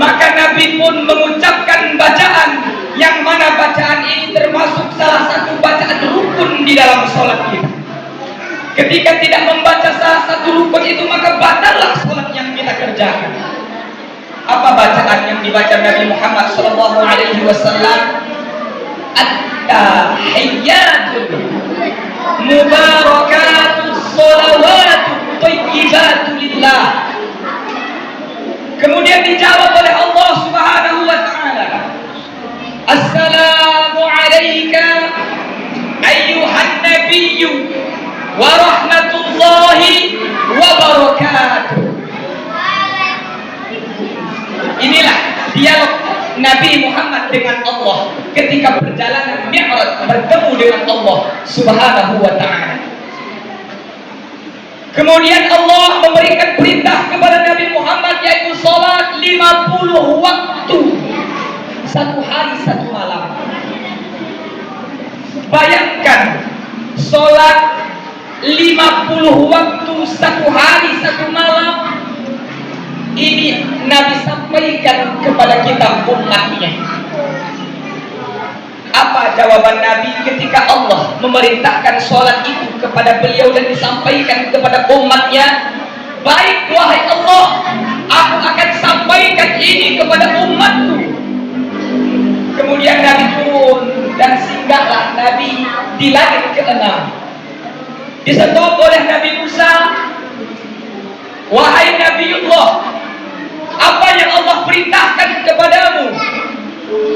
maka Nabi pun mengucapkan bacaan yang mana bacaan ini termasuk salah satu bacaan rukun di dalam salat kita. Ketika tidak membaca salah satu rukun itu, maka batallah salat yang kita kerjakan. Apa bacaan yang dibaca Nabi Muhammad sallallahu alaihi wasallam? At-tahiyyatul mubarakatus shalawatut thayyibatu lillah. Kemudian dijawab oleh Allah Subhanahu wa taala, Assalamu alayka ayyuhan nabiyyu wa rahmatullahi wa barakatuh. Inilah dialog Nabi Muhammad dengan Allah ketika perjalanan Mi'raj bertemu dengan Allah Subhanahu wa ta'ala. Kemudian Allah memberikan perintah kepada Nabi Muhammad, yaitu salat 50 waktu, satu hari satu malam. Bayangkan, salat 50 waktu satu hari satu malam. Ini Nabi sampaikan kepada kita umatnya. Apa jawaban Nabi ketika Allah memerintahkan sholat itu kepada beliau dan disampaikan kepada umatnya? Baik wahai Allah, aku akan sampaikan ini kepada umatku. Kemudian di langit ke-6. Disetop oleh Nabi Musa, wahai Nabiullah, apa yang Allah perintahkan kepadamu?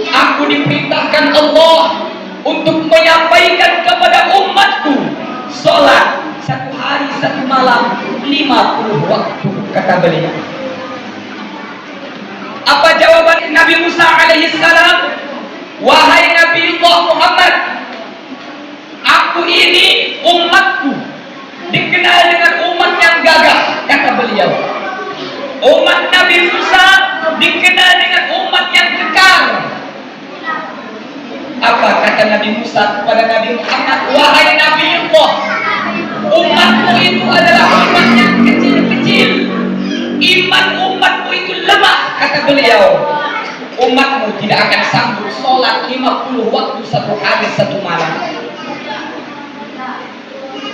Aku diperintahkan Allah untuk menyampaikan kepada umatku sholat 1 hari 1 malam 50 waktu, kata beliau. Apa jawaban Nabi Musa alaihissalam? Wahai Nabiullah Muhammad, aku ini umatku dikenal dengan umat yang gagah, kata beliau. Umat Nabi Musa dikenal dengan umat yang kekal. Apa kata Nabi Musa kepada Nabi Muhammad? Wahai Nabiullah, umatmu itu adalah umat yang kecil-kecil. Iman umatmu itu lemah, kata beliau. Umatmu tidak akan sanggup sholat 50 waktu 1 hari 1 malam.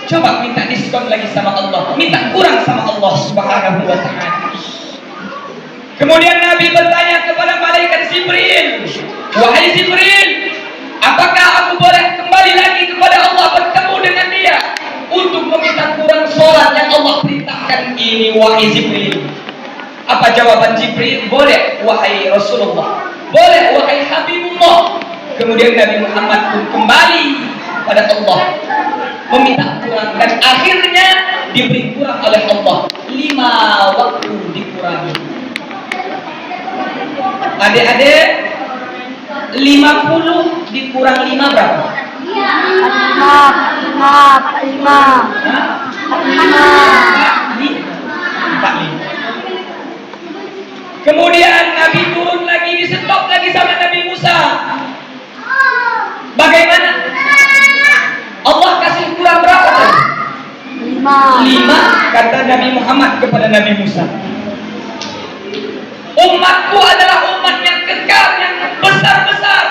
Coba minta diskon lagi sama Allah, minta kurang sama Allah Subhanahu wa ta'ala. Kemudian Nabi bertanya kepada malaikat Jibril, wahai Jibril, apakah aku boleh kembali lagi kepada Allah, bertemu dengan dia untuk meminta kurang sholat yang Allah perintahkan ini, wahai Jibril? Apa jawaban Jibril? Boleh wahai Rasulullah, boleh wahai Habibullah. Kemudian Nabi Muhammad pun kembali pada Allah meminta kurang, dan akhirnya diberi kurang oleh Allah 5 waktu dikurangi. Adik-adik, 50 dikurang 5 berapa? 45. Kemudian Nabi turun lagi, disetop lagi sama Nabi Musa. Bagaimana? Allah kasih kurang berapa tadi? 5, kata Nabi Muhammad kepada Nabi Musa. Umatku adalah umat yang kekal, yang besar-besar.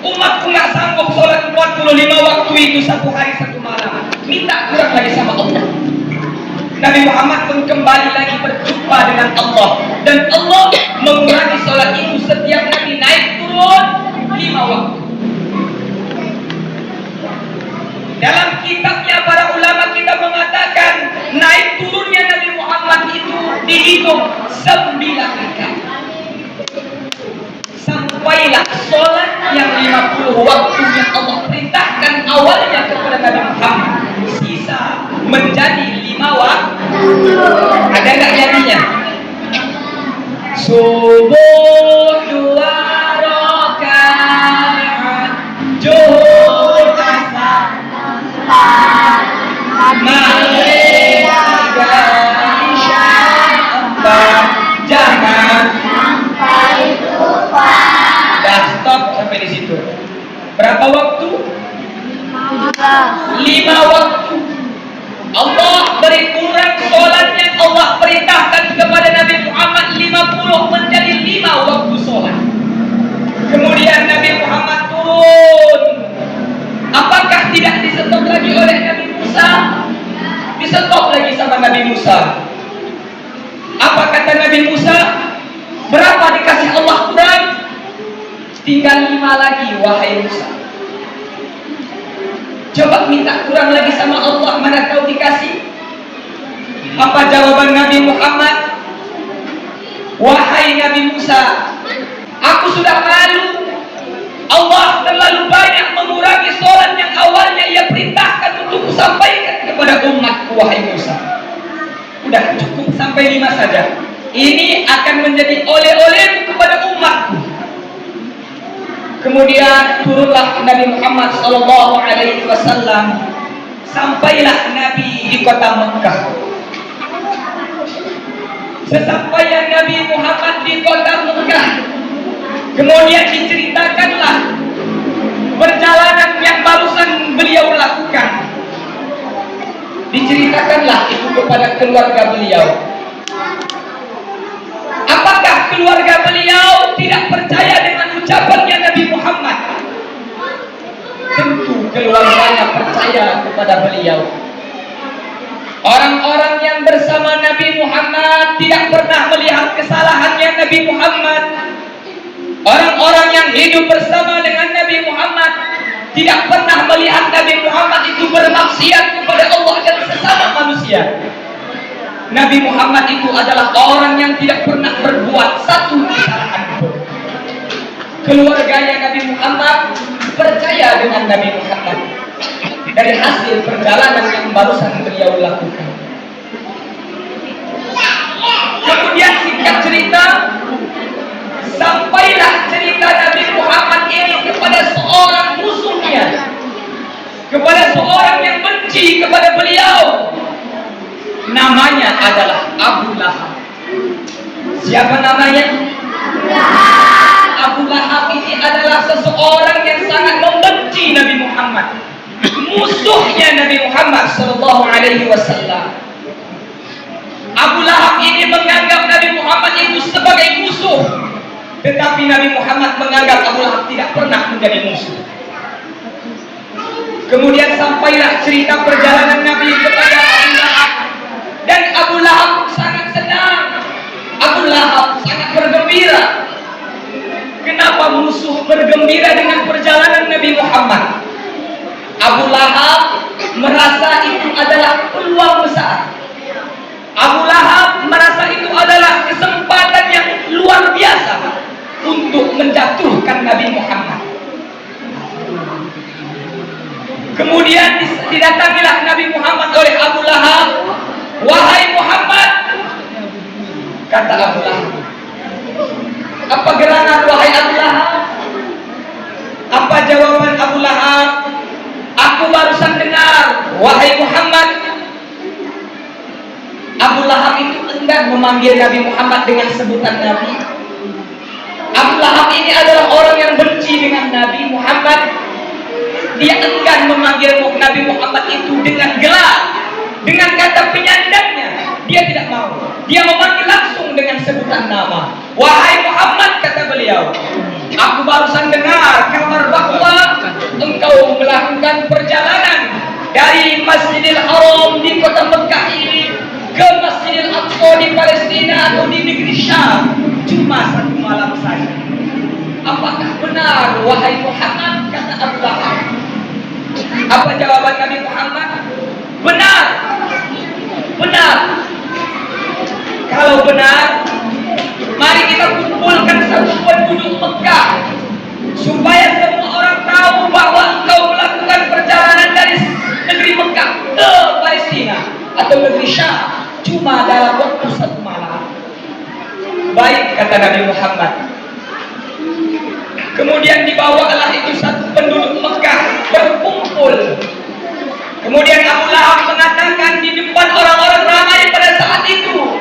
Umatku nggak sanggup sholat 45 waktu itu 1 hari 1 malam. Minta kurang lagi sama Allah. Nabi Muhammad pun kembali lagi berjumpa dengan Allah, dan Allah mengurangi sholat itu setiap Nabi naik turun 5 waktu. Dalam kitabnya para ulama kita mengatakan naik turunnya Nabi Muhammad itu dihitung 9 rakaat. Sampailah sholat yang 50 waktu yang Allah perintahkan awalnya kepada Nabi Muhammad, sisa menjadi 5 waktu. Ada nggak nyanyinya? Subuh 2 rakaat, zuhur asar 4, maghrib 3, isya 4. Jangan sampai lupa. Dah stop sampai di situ. Berapa waktu? 5 waktu. Allah beri kurang sholat yang Allah perintahkan kepada Nabi Muhammad 50 menjadi 5 waktu sholat. Kemudian Nabi Muhammad turun. Apakah tidak disetop lagi oleh Nabi Musa? Disetop lagi sama Nabi Musa. Apa kata Nabi Musa? Berapa dikasih Allah kurang? Tinggal 5 lagi wahai Musa. Coba minta kurang lagi sama Allah, mana tahu dikasih. Apa jawaban Nabi Muhammad? Wahai Nabi Musa, aku sudah malu. Allah terlalu banyak mengurangi sholat yang awalnya ia perintahkan untuk kusampaikan kepada umatku, wahai Musa. Udah cukup sampai 5 saja. Ini akan menjadi oleh-oleh kepada umatku. Kemudian turunlah Nabi Muhammad SAW. Sampailah Nabi di kota Mekah. Sesampainya Nabi Muhammad di kota Mekah, kemudian diceritakanlah perjalanan yang barusan beliau lakukan. Diceritakanlah itu kepada keluarga beliau. Apakah keluarga beliau tidak percaya dengan ucapannya Nabi Muhammad? Tentu keluarganya percaya kepada beliau. Orang-orang yang bersama Nabi Muhammad tidak pernah melihat kesalahannya Nabi Muhammad. Orang-orang yang hidup bersama dengan Nabi Muhammad tidak pernah melihat Nabi Muhammad itu bermaksiat kepada Allah dan sesama manusia. Nabi Muhammad itu adalah orang yang tidak pernah berbuat satu kesalahan pun. Keluarganya Nabi Muhammad percaya dengan Nabi Muhammad dari hasil perjalanan yang barusan beliau lakukan. Kemudian singkat cerita, sampailah cerita Nabi Muhammad ini kepada seorang musuhnya, kepada seorang yang benci kepada beliau. Namanya adalah Abu Lahab. Siapa namanya? Abu Lahab ini adalah seseorang yang sangat membenci Nabi Muhammad, musuhnya Nabi Muhammad sallallahu alaihi wasallam. Abu Lahab ini menganggap Nabi Muhammad itu sebagai musuh, tetapi Nabi Muhammad menganggap Abu Lahab tidak pernah menjadi musuh. Kemudian sampailah cerita perjalanan Nabi kepada Abu Lahab, dan Abu Lahab sangat senang. Abu Lahab sangat bergembira. Kenapa musuh bergembira dengan perjalanan Nabi Muhammad? Abu Lahab merasa itu adalah peluang besar. Abu Lahab merasa itu adalah kesempatan yang luar biasa untuk menjatuhkan Nabi Muhammad. Kemudian didatangilah Nabi Muhammad oleh Abu Lahab. Wahai Muhammad, kata Abu Lahab. Apa gerangan wahai Abu Lahab? Apa jawaban Abu Lahab? Aku barusan dengar, wahai Muhammad. Abu Lahab itu enggan memanggil Nabi Muhammad dengan sebutan Nabi. Abu Lahab ini adalah orang yang benci dengan Nabi Muhammad. Dia enggan memanggil Nabi Muhammad itu dengan gelar, dengan kata penyandangnya. Dia tidak mau. Dia memanggil langsung dengan sebutan nama. Wahai Muhammad, kata beliau, aku barusan dengar kabar bahwa engkau melakukan perjalanan dari Masjidil Haram di kota Mekah ini ke Masjidil Aqsa di Palestina atau di negeri Syam cuma satu malam saja. Apakah benar wahai Muhammad, kata Abu Lahab? Apa jawaban Nabi Muhammad? Benar. Benar. Kalau benar, mari kita kumpulkan satu penduduk Mekah supaya semua orang tahu bahwa engkau melakukan perjalanan dari negeri Mekah ke Palestina atau negeri Syam cuma dalam waktu satu malam. Baik, kata Nabi Muhammad. Kemudian dibawalah itu satu penduduk Mekah berkumpul. Kemudian Abu Lahab mengatakan di depan orang-orang ramai pada saat itu,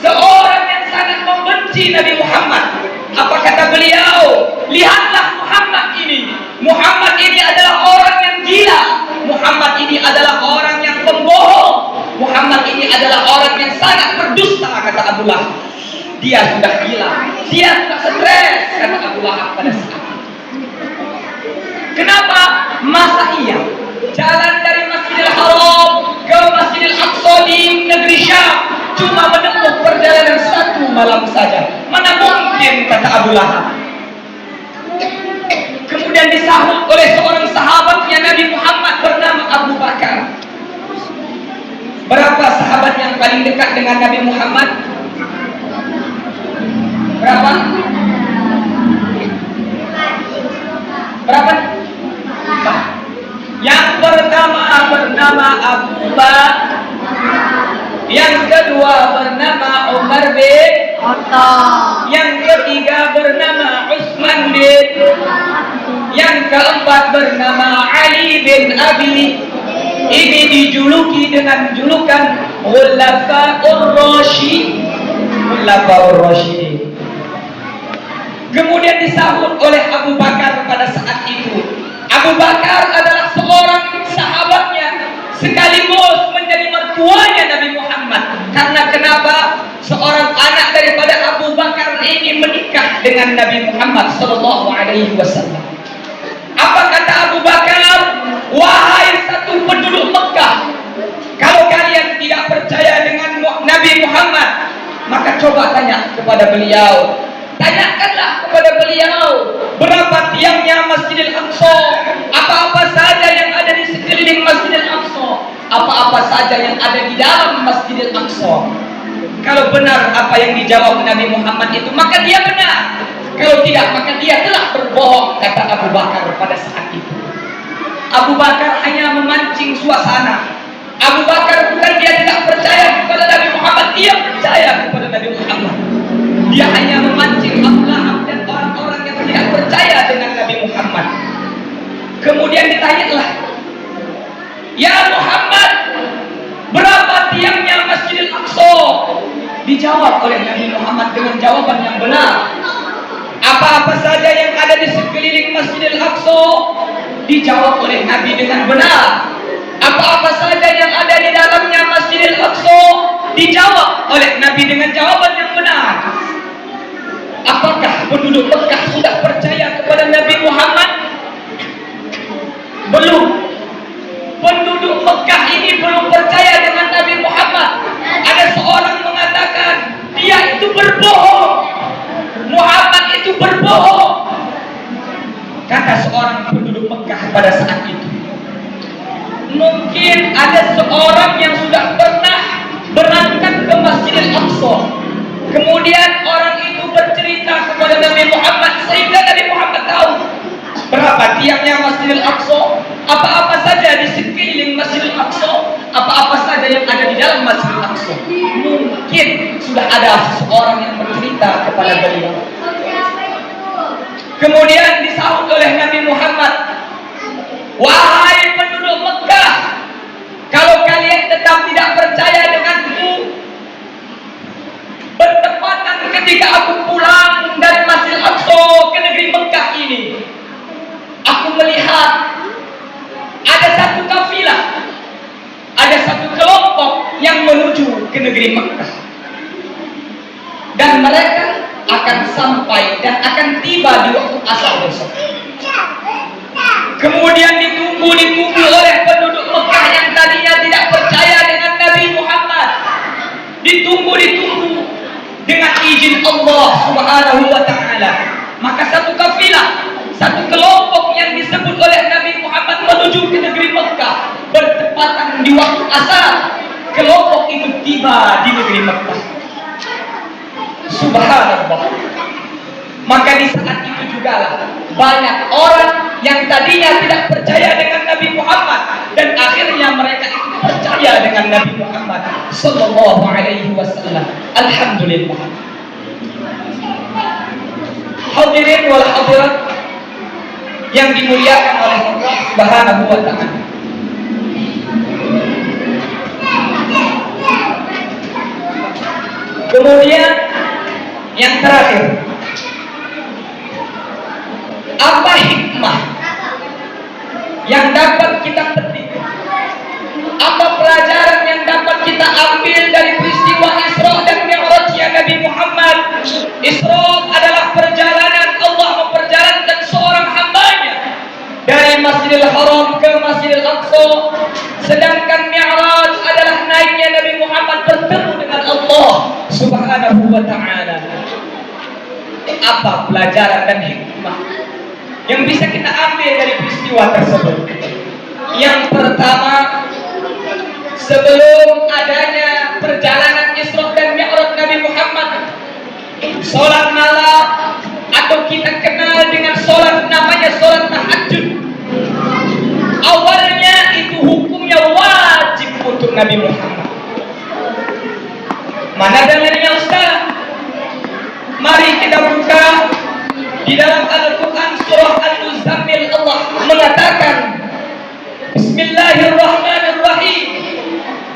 seorang yang sangat membenci Nabi Muhammad. Apa kata beliau? Lihatlah Muhammad ini. Muhammad ini adalah orang yang gila. Muhammad ini adalah orang yang pembohong. Muhammad ini adalah orang yang sangat berdusta, kata Abu Lahab. Dia sudah gila. Dia sudah stres, kata Abu Lahab pada saat itu. Kenapa? Masa iya jalan dari Masjidil Haram ke Masjidil Aqsa di negeri Syam cuma menempuh perjalanan satu malam saja? Mana mungkin, kata Abu Lahab. Kemudian disahut oleh seorang sahabatnya Nabi Muhammad bernama Abu Bakar. Berapa sahabat yang paling dekat dengan Nabi Muhammad? Berapa? Berapa? Yang pertama bernama Abu Bakar, yang kedua bernama Umar bin Khattab, yang ketiga bernama Utsman bin, yang keempat bernama Ali bin Abi. Ini dijuluki dengan julukan Khulafaur Rasyidin. Kemudian disahut oleh Abu Bakar pada saat itu. Abu Bakar adalah seorang sahabatnya sekaligus menjadi mertuanya Nabi Muhammad. Karena kenapa? Seorang anak daripada Abu Bakar ini menikah dengan Nabi Muhammad sallallahu alaihi wasallam. Apa kata Abu Bakar? Wahai satu penduduk Mekah, kalau kalian tidak percaya dengan Nabi Muhammad, maka coba tanya kepada beliau. Tanyakanlah kepada beliau berapa tiangnya Masjidil Aqsa apa-apa saja yang ada di dalam Masjidil Aqsa. Kalau benar apa yang dijawab Nabi Muhammad itu, maka dia benar. Kalau tidak, maka dia telah berbohong, kata Abu Bakar pada saat itu. Abu Bakar hanya memancing suasana. Abu Bakar bukan dia tidak percaya kepada Nabi Muhammad, dia percaya kepada Nabi Muhammad. Dia hanya memancing Abu Lahab dan orang-orang yang tidak percaya dengan Nabi Muhammad. Kemudian ditanyalah, "Ya Muhammad, berapa tiangnya Masjidil Aqsa?" Dijawab oleh Nabi Muhammad dengan jawaban yang benar. Apa-apa saja yang ada di sekeliling Masjidil Aqsa dijawab oleh Nabi dengan benar. Apa-apa saja yang ada di dalamnya Masjidil Aqsa dijawab oleh Nabi dengan jawaban yang benar. Apakah penduduk Mekah sudah percaya kepada Nabi Muhammad? Belum. Penduduk Mekah ini belum percaya dengan Nabi Muhammad. Ada seorang mengatakan dia itu berbohong, Muhammad itu berbohong, kata seorang penduduk Mekah pada saat itu. Mungkin ada seorang yang sudah pernah berangkat ke Masjidil Aqsa, kemudian orang itu bercerita kepada Nabi Muhammad sehingga Nabi Muhammad tahu berapa tiangnya Masjidil Aqsa, apa-apa saja di sekeliling Masjidil Aqsa, apa-apa saja yang ada di dalam Masjidil Aqsa. Mungkin sudah ada seseorang yang bercerita kepada beliau. Kemudian disahut oleh Nabi Muhammad, "Wahai penduduk Mekah, kalau kalian tetap tidak percaya denganku, bertepatan ketika aku pulang dari Masjidil Aqsa ke negeri Mekah ini, aku melihat ada satu kafilah, ada satu kelompok yang menuju ke negeri Mekah, dan mereka akan sampai dan akan tiba di waktu asar besok." Kemudian ditunggu oleh penduduk Mekah yang tadinya tidak percaya dengan Nabi Muhammad. Ditunggu dengan izin Allah Subhanahu wa Ta'ala. Maka satu kafilah, satu kelompok yang disebut oleh Nabi Muhammad menuju ke negeri Mekah, bertepatan di waktu asar, kelompok itu tiba di negeri Mekah. Subhanallah. Maka di saat itu juga banyak orang yang tadinya tidak percaya dengan Nabi Muhammad, dan akhirnya mereka itu percaya dengan Nabi Muhammad sallallahu alaihi wasallam. Alhamdulillah. Hadirin wal hadirat yang dimuliakan oleh Allah Subhanahu wa Ta'ala. Kemudian yang terakhir, apa hikmah yang dapat kita petik? Apa pelajaran yang dapat kita ambil dari peristiwa Isra dan Mi'rajnya Nabi Muhammad? Isra adalah perjalanan Allah memperjalankan seorang hambanya dari Masjidil Haram ke Masjidil Aqsa, sedangkan Mi'raj adalah naiknya Nabi Muhammad bertemu dengan Allah Subhanahu wa Ta'ala. Apa pelajaran dan hikmah yang bisa kita ambil dari peristiwa tersebut? Yang pertama, sebelum adanya perjalanan Isra dan Mi'raj Nabi Muhammad, sholat malam atau kita kenal dengan sholat namanya sholat tahajud, awalnya itu hukumnya wajib untuk Nabi Muhammad. Mana dalilnya Ustaz? Mari kita buka di dalam Al-Quran surah Al-Muzammil. Allah mengatakan, Bismillahirrahmanirrahim,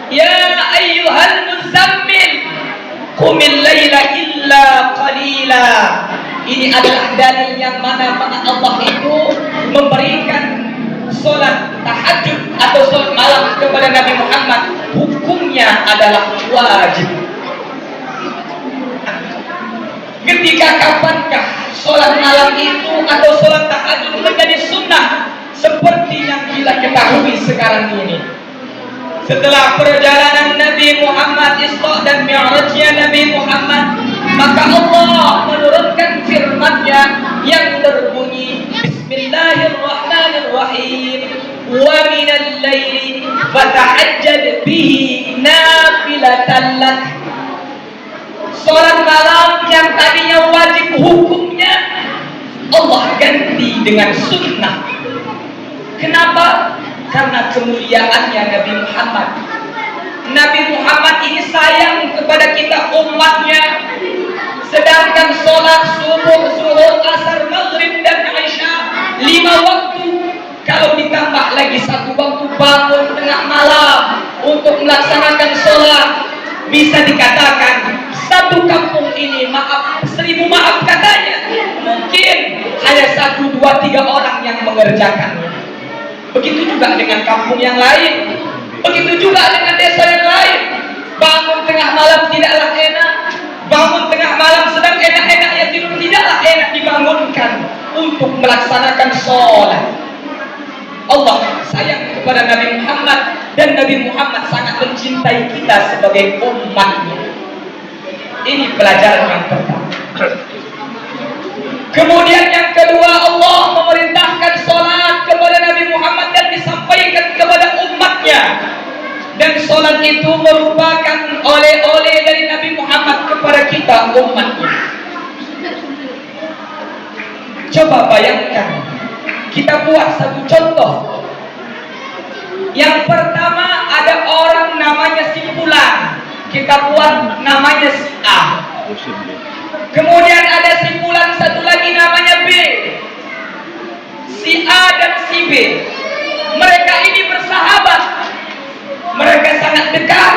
Ya ayyuhal muzammil qumil laila illa qalila. Ini adalah dalil yang mana Allah itu memberikan sholat tahajud atau sholat malam kepada Nabi Muhammad hukumnya adalah wajib. Ketika kapankah sholat malam itu atau sholat tahajud menjadi sunnah seperti yang kita ketahui sekarang ini? Setelah perjalanan Nabi Muhammad, Isra dan Mi'rajnya Nabi Muhammad, maka Allah menurunkan firman-Nya yang berbunyi Bismillahirrahmanirrahim, wa minal laili fatahajjad bihi nafilatan lak. Salat malam yang tadinya wajib hukumnya Allah ganti dengan sunnah. Kenapa? Karena kemuliaannya Nabi Muhammad. Nabi Muhammad ini sayang kepada kita umatnya. Sedangkan sholat subuh, zuhur, asar, maghrib dan isya 5 waktu, kalau ditambah lagi 1 waktu bangun tengah malam untuk melaksanakan sholat, bisa dikatakan satu kampung ini, maaf 1000 maaf katanya, mungkin hanya 1, 2, 3 orang yang mengerjakannya. Begitu juga dengan kampung yang lain, begitu juga dengan desa yang lain. Bangun tengah malam tidaklah enak, bangun tengah malam sedang enak-enaknya tidur tidaklah enak dibangunkan untuk melaksanakan sholat. Allah sayang kepada Nabi Muhammad, dan Nabi Muhammad sangat mencintai kita sebagai umatnya. Ini pelajaran yang pertama. Kemudian yang kedua, Allah memerintahkan sholat kepada Nabi Muhammad dan disampaikan kepada umatnya. Dan sholat itu merupakan oleh-oleh dari Nabi Muhammad kepada kita umatnya. Coba bayangkan, kita buat satu contoh. Yang pertama, ada orang namanya si Fulan, kita buat namanya si A. Kemudian ada si Fulan satu lagi namanya B. Si A dan si B, mereka ini bersahabat, mereka sangat dekat,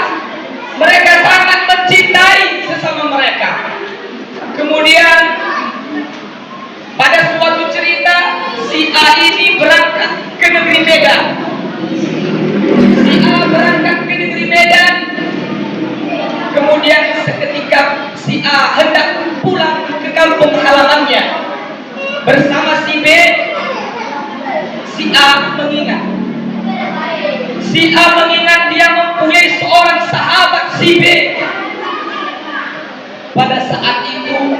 mereka sangat mencintai sesama mereka. Kemudian pada suatu cerita, si A ini berangkat ke negeri Medan. Si A berangkat ke negeri Medan. Kemudian seketika si A hendak pulang ke kampung halamannya bersama si B. Si A mengingat. Si A mengingat dia mempunyai seorang sahabat si B. Pada saat itu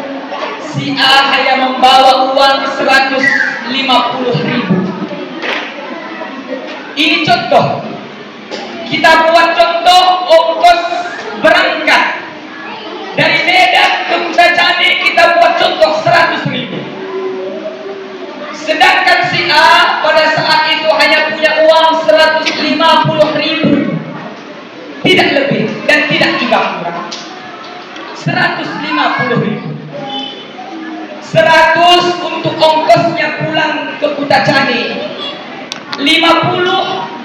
si A hanya membawa uang 150.000. Ini contoh. Kita buat contoh ongkos berangkat dari Medan ke Kutajani, kita buat contoh 100.000. Sedangkan si A pada saat itu hanya punya uang 150.000, tidak lebih dan tidak juga kurang. 150.000. 100 untuk ongkosnya pulang ke Kutajani. 50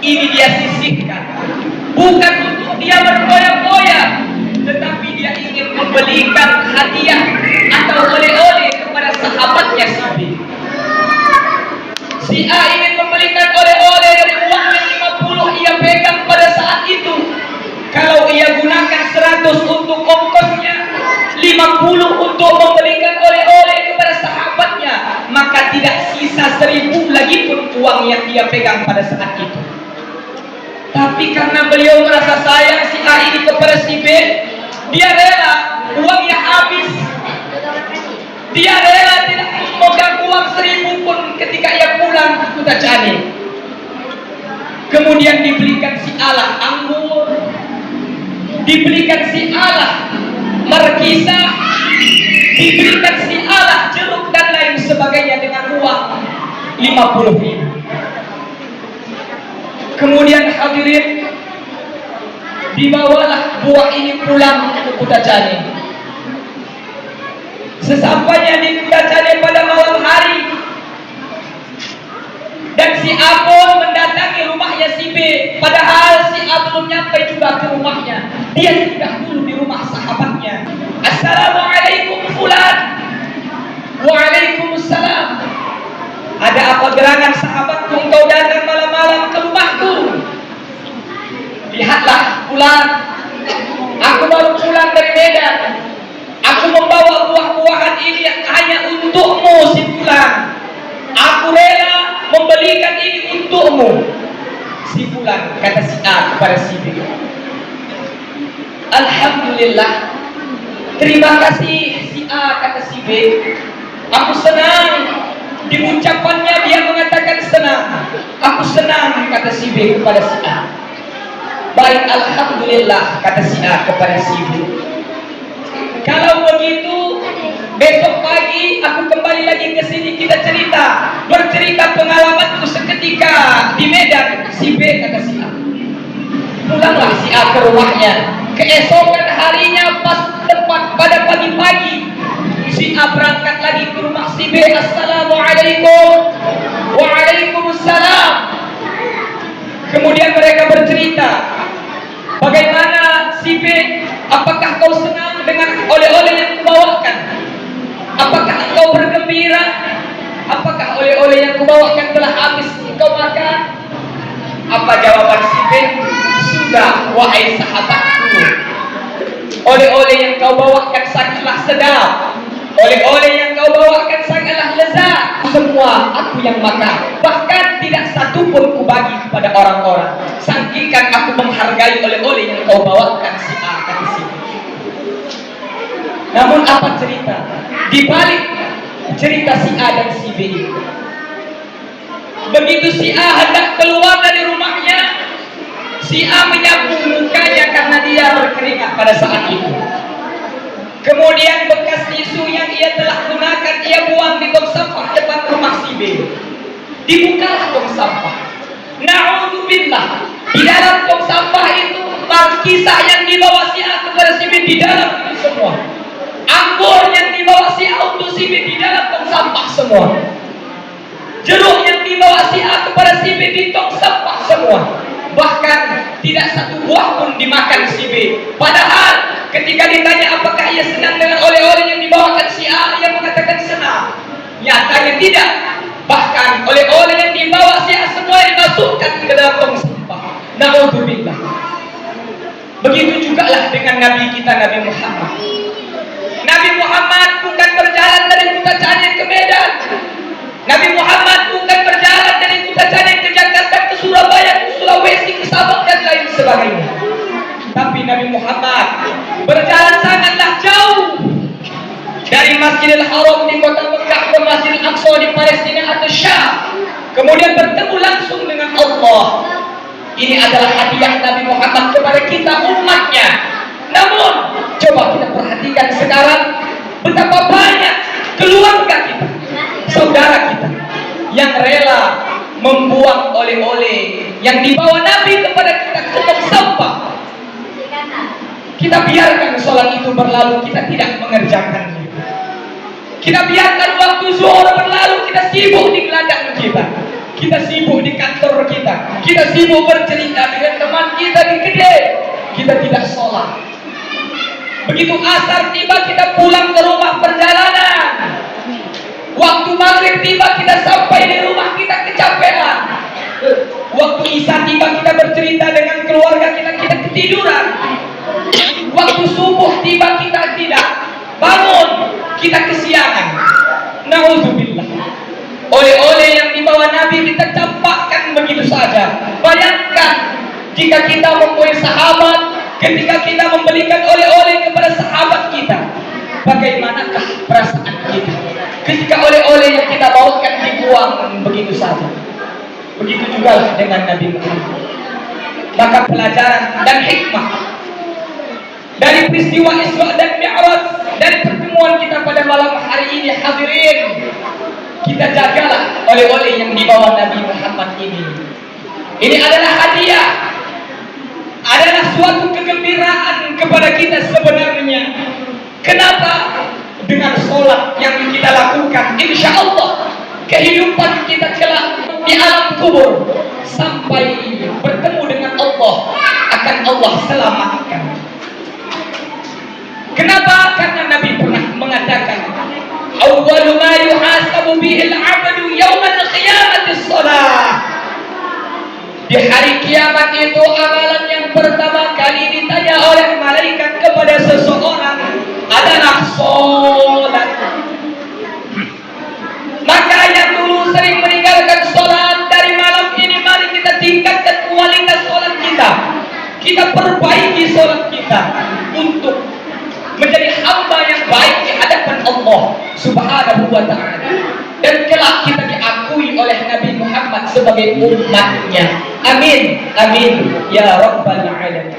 ini dia sisihkan, bukan untuk dia berfoya-foya, tetapi dia ingin membelikan hadiah atau oleh-oleh kepada sahabatnya si B. Si A ingin membelikan oleh-oleh dari uang yang 50 ia pegang pada saat itu. Kalau ia gunakan 100 untuk ongkosnya, 50 untuk membelikan oleh-oleh kepada sahabatnya, maka tidak sisa 1.000 lagi pun uang yang dia pegang pada saat itu. Tapi karena beliau merasa sayang si A ini kepada si B, dia rela uangnya habis. Dia rela tidak memegang uang 1.000 pun ketika ia pulang ke Kutajani. Kemudian dibelikan si Allah anggur, dibelikan si Allah markisa, diberikan si Allah jeruk dan lain sebagainya dengan uang 50.000. Kemudian hadirin, dibawalah buah ini pulang ke Kutajani. Sesampainya di Kutajani pada malam hari, dan si A pun mendatangi rumahnya si B, padahal si A belum nyampe juga ke rumahnya. Dia sudah dulu di rumah sahabatnya. Assalamualaikum fulan. Waalaikumsalam. Ada apa gerangan sahabatku engkau datang malam-malam ke rumahku? Lihatlah fulan, aku baru pulang dari Medan. Aku membawa buah-buahan ini hanya untukmu si fulan. Aku rela membelikan ini untukmu si fulan, kata si A kepada si B. Alhamdulillah, terima kasih si A, kata si B. Aku senang. Di ucapannya dia mengatakan senang. Aku senang, kata si B kepada si A. Baik, alhamdulillah, kata si A kepada si B. Kalau begitu, besok pagi aku kembali lagi ke sini, kita bercerita pengalamanku seketika di Medan. Si B kata si A. Pulanglah si A ke rumahnya. Keesokan harinya pada pagi-pagi, si A berangkat lagi ke rumah si B. Assalamualaikum. Waalaikumsalam. Kemudian mereka bercerita, bagaimana si B, apakah kau senang dengan oleh-oleh yang kubawakan? Apakah engkau bergembira? Apakah oleh-oleh yang kubawakan telah habis engkau makan? Apa jawaban si B? Sudah, wahai sahabatku, oleh-oleh yang kau bawakan sangatlah sedap, oleh-oleh yang kau bawakan sangatlah lezat. Semua aku yang makan, bahkan tidak satu pun kubagi kepada orang-orang. Saking aku menghargai oleh-oleh yang kau bawakan, si A kata si B. Namun apa cerita di balik cerita si A dan si B ini? Begitu si A hendak keluar dari rumahnya, si A menyapu mukanya karena dia berkeringat pada saat itu. Kemudian bekas tisu yang ia telah gunakan ia buang di tong sampah depan rumah si B. Dibukalah tong sampah. Na'udzubillah, di dalam tong sampah itu kisah yang dibawa si A kepada si B di dalam itu semua. Anggur yang dibawa si A untuk si B di dalam tong sampah semua. Jeruk yang dibawa si A kepada si B di tong sampah semua. Bahkan tidak satu buah pun dimakan si B. Padahal ketika ditanya apakah ia senang dengan oleh-oleh yang dibawakan si A, ia mengatakan senang. Nyatanya tidak. Bahkan oleh-oleh yang dibawa si A semua dimasukkan ke dalam tong sampah. Na'udzubillah. Begitu juga lah dengan Nabi kita, Nabi Muhammad. Nabi Muhammad bukan berjalan dari Kota Cadet ke Medan. Nabi Muhammad bukan berjalan dari Kota Cadet ke Jakarta, ke Surabaya, ke Sulawesi, ke Sabang dan lain sebagainya. Tapi Nabi Muhammad berjalan sangatlah jauh, dari Masjidil Haram di kota Mekah ke Masjidil Aqsa di Palestina atau Syam, kemudian bertemu langsung dengan Allah. Ini adalah hadiah Nabi Muhammad kepada kita umatnya. Namun coba kita perhatikan sekarang betapa banyak keluarga kita, saudara kita yang rela membuang oleh-oleh yang dibawa Nabi kepada kita ke tong sampah. Kita biarkan sholat itu berlalu, kita tidak mengerjakannya. Kita biarkan waktu zuhur berlalu, kita sibuk di ladang kita, kita sibuk di kantor kita, kita sibuk bercerita dengan teman kita di kedai, kita tidak sholat. Begitu asar tiba, kita pulang ke rumah perjalanan. Waktu maghrib tiba, kita sampai di rumah, kita kecapean. Waktu isya tiba, kita bercerita dengan keluarga kita, kita ketiduran. Waktu subuh tiba, kita tidak bangun, kita kesiangan. Na'udzubillah. Oleh-oleh yang dibawa Nabi kita campakkan begitu saja. Bayangkan jika kita mempunyai sahabat, ketika kita membelikan oleh-oleh kepada sahabat kita, bagaimanakah perasaan kita ketika oleh-oleh yang kita bawakan dibuang begitu saja? Begitu juga dengan Nabi Muhammad. Maka pelajaran dan hikmah dari peristiwa Isra dan Mi'raj, dari pertemuan kita pada malam hari ini, hadirin, kita jagalah oleh-oleh yang dibawa Nabi Muhammad ini. Ini adalah hadiah, adalah suatu kegembiraan kepada kita sebenarnya. Kenapa? Dengan sholat yang kita lakukan, insya Allah kehidupan kita kelak di alam kubur sampai bertemu dengan Allah akan Allah selamatkan. Kenapa? Karena Nabi pernah mengatakan, awwalu ma yuhasabu bihi al-'abdu yawmal qiyamati shalah. Di hari kiamat itu amalan yang pertama kali ditanya oleh malaikat kepada seseorang adalah sholat. Maka yang dulu sering meninggalkan sholat, dari malam ini mari kita tingkatkan kualitas sholat kita. Kita perbaiki sholat kita untuk menjadi hamba yang baik di hadapan Allah Subhanahu wa ta'ala. Dan kelak kita diakui oleh Nabi Muhammad Muhammad sebagai umatnya. Amin, amin ya rabbal alamin.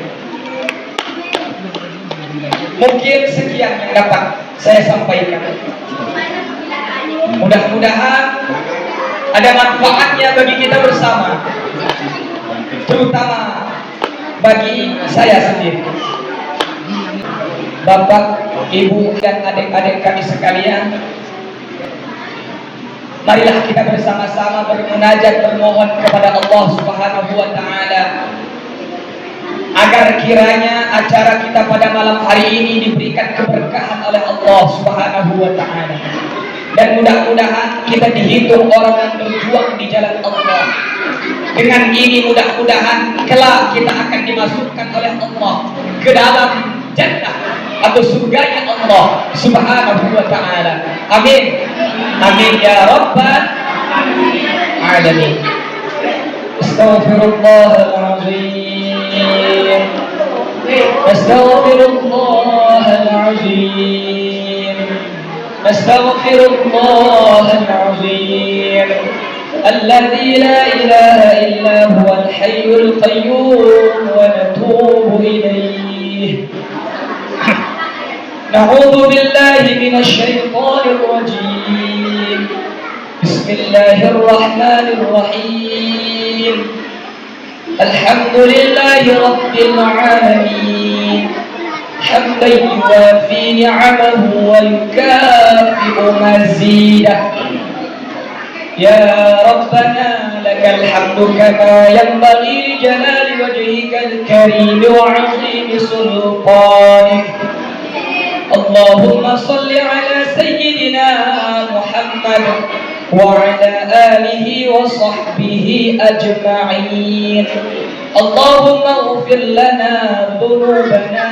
Mungkin sekian yang dapat saya sampaikan. Mudah-mudahan ada manfaatnya bagi kita bersama, terutama bagi saya sendiri. Bapak, Ibu, dan adik-adik kami sekalian, marilah kita bersama-sama bermunajat, bermohon kepada Allah Subhanahu wa Ta'ala agar kiranya acara kita pada malam hari ini diberikan keberkahan oleh Allah Subhanahu wa Ta'ala, dan mudah-mudahan kita dihitung orang yang berjuang di jalan Allah. Dengan ini mudah-mudahan kelak kita akan dimasukkan oleh Allah ke dalam jannah atau surganya Allah Subhanahu wa Ta'ala. Amin, amin ya rabbal alamin. Astaghfirullahaladzim, astaghfirullahaladzim, astaghfirullahaladzim. الذي لا إله إلا هو الحي القيوم ونتوب إليه. نعوذ بالله من الشيطان الرجيم. بسم الله الرحمن الرحيم. الحمد لله رب العالمين حمدا يوافي نعمه ويكافئ مزيده. يا ربنا لك الحمد كما ينبغي لجلال وجهك الكريم وعظيم سلطانك. اللهم صل على سيدنا محمد وعلى آله وصحبه أجمعين. اللهم اغفر لنا ذنوبنا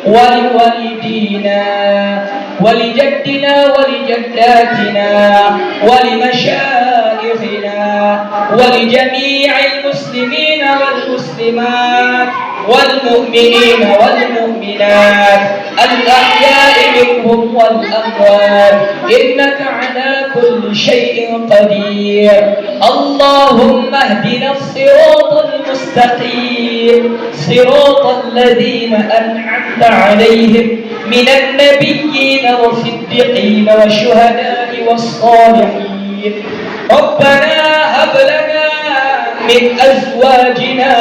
ولوالدينا ولجدنا ولجداتنا ولمشايخنا ولجميع المسلمين والمسلمات والمؤمنين والمؤمنات الأحياء منهم والأموات إنك على كل شيء قدير. اللهم اهدنا الصراط المستقيم صراط الذين أنعمت عليهم من النبيين والصديقين والشهداء والصالحين. ربنا هب لنا من أزواجنا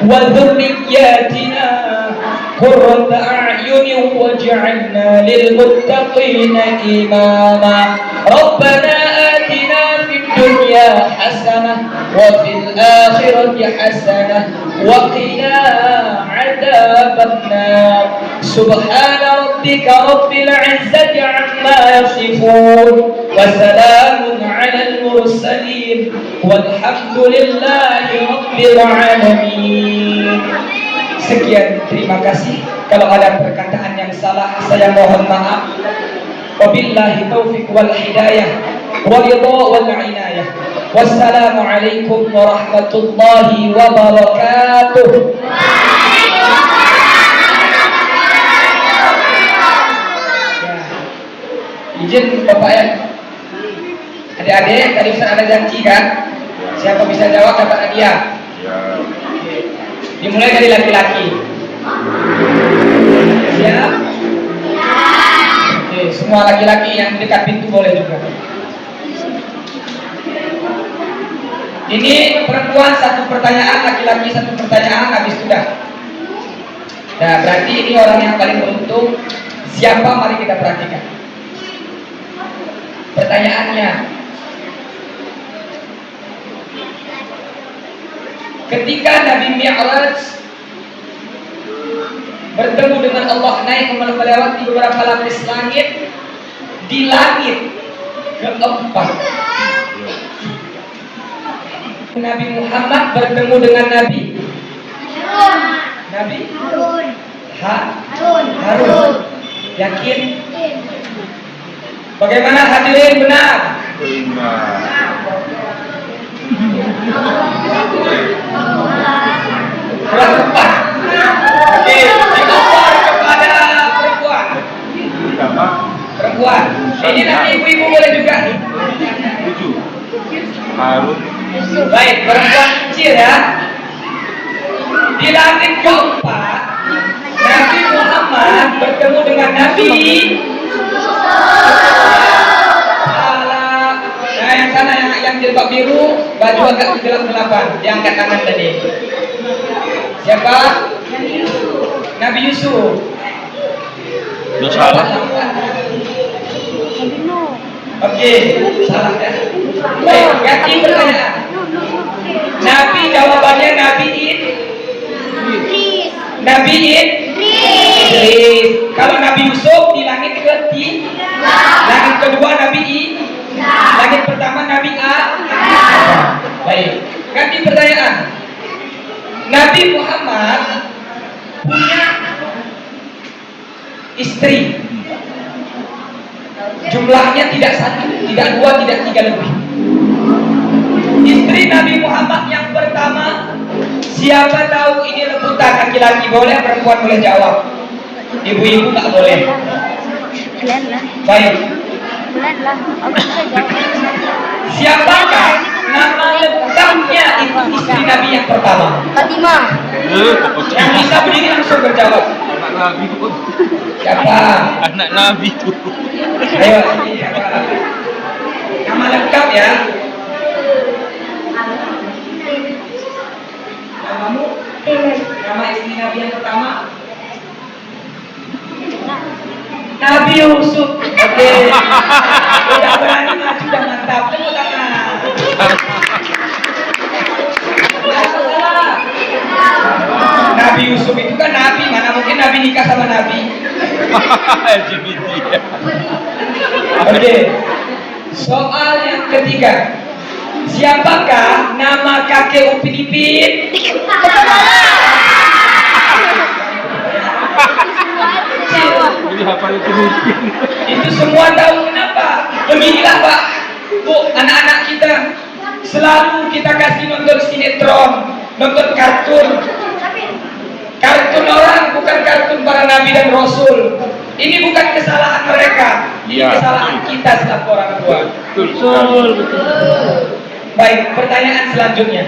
وذرياتنا قرة أعين واجعلنا للمتقين إماما. ربنا آتنا في الدنيا حسنة وفي الآخرة حسنة وقنا عذاب النار. سبحان ربك رب العزة عما يصفون وسلام على المرسلين والحمد لله رب العالمين. Sekian, terima kasih. Kalau ada perkataan yang salah, saya mohon maaf. Wabillahi taufiq wal hidayah wal ridha wal inayah. Wassalamualaikum warahmatullahi wabarakatuh. Izin Bapak ya, adik-adik, tadi Ustaz ada janji kan? Siapa bisa jawab dapat hadiah. Dimulai dari laki-laki. Siap? Oke, semua laki-laki yang dekat pintu boleh juga. Ini perempuan satu pertanyaan, laki-laki satu pertanyaan, habis sudah. Nah, berarti ini orang yang paling beruntung. Siapa? Mari kita perhatikan. Pertanyaannya, ketika Nabi Mi'raj bertemu dengan Allah, naik melewati beberapa lapis langit, di langit keempat Nabi Muhammad bertemu dengan Nabi Harun. Yakin? Bagaimana hadirin, benar? Kelas 4. Oke, dikompar kepada perempuan. Ini nanti ibu-ibu boleh juga nih. Harun Baik, perempuan kecil ya. Di langit keempat, Nabi Muhammad bertemu dengan Nabi Salah. Nah, yang sana yang jilbab biru, baju agak gelap-gelapan, dia angkat tangan tadi. Siapa? Nabi Yusuf. Salah. Oke, salah ya. Baik, ganti pertanyaan. Nabi jawabannya Nabi Idris. Kalau Nabi Yusuf di langit ketiga, langit kedua Nabi langit pertama Nabi Baik, ganti pertanyaan. Nabi Muhammad punya istri. Jumlahnya tidak satu, tidak dua, tidak tiga lebih. Istri Nabi Muhammad yang pertama, siapa tahu ini rebutan, laki-laki boleh, perempuan boleh jawab. Ibu-ibu nggak boleh. Baik. Siapakah nama lengkapnya istri Nabi yang pertama? Fatimah. Yang bisa berdiri langsung berjawab. Anak Nabi itu. Siapa? Anak Nabi itu. Ayo, siapa? Nama lengkap ya. Namamu? Nama istri Nabi yang pertama? Nabi Yusuf. Oke. Udah berani maju, udah mantap. Tepuk tangan. Nabi Yusuf itu kan Nabi, mana mungkin Nabi nikah sama Nabi? LGBT. Oke. Soal yang ketiga. Siapakah nama kakek Upin Ipin? Ini apa itu mungkin? Itu semua tahu kenapa? Beginilah Pak, Bu, anak-anak kita selalu kita kasih nonton sinetron, nonton kartun. Kartun orang bukan kartun para nabi dan rasul. Ini bukan kesalahan mereka, ini Ya, kesalahan kita selaku orang tua. Betul. Baik, pertanyaan selanjutnya.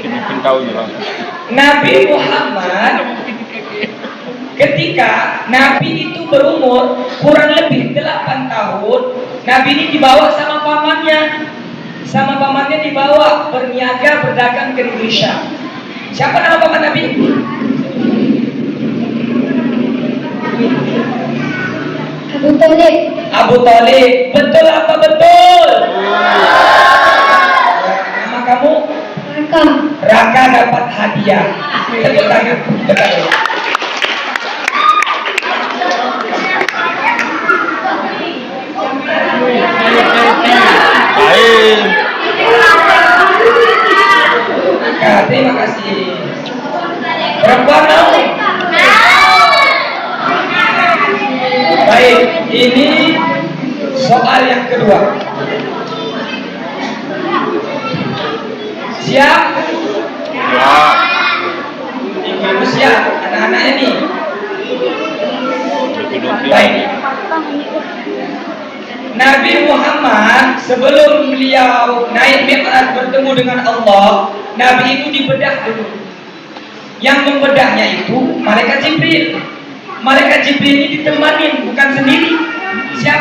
Mungkin tahu ya Bang. Nabi Muhammad ketika Nabi itu berumur kurang lebih 8 tahun, Nabi ini dibawa sama pamannya. Sama pamannya dibawa berniaga berdagang ke negeri Syam. Siapa nama paman Nabi? Abu Thalib. Betul apa betul? Nama kamu? Raka dapat hadiah. Tepuk tangan. Betul. Baik. Nah, terima kasih. Perempuan mau? Baik, ini soal yang kedua. Siap? Ya. Ibu siap, anak-anaknya nih. Baik. Nabi Muhammad sebelum beliau naik Mi'raj bertemu dengan Allah, Nabi itu dibedah dulu. Yang membedahnya itu malaikat Jibril. Malaikat Jibril ini ditemanin, bukan sendiri.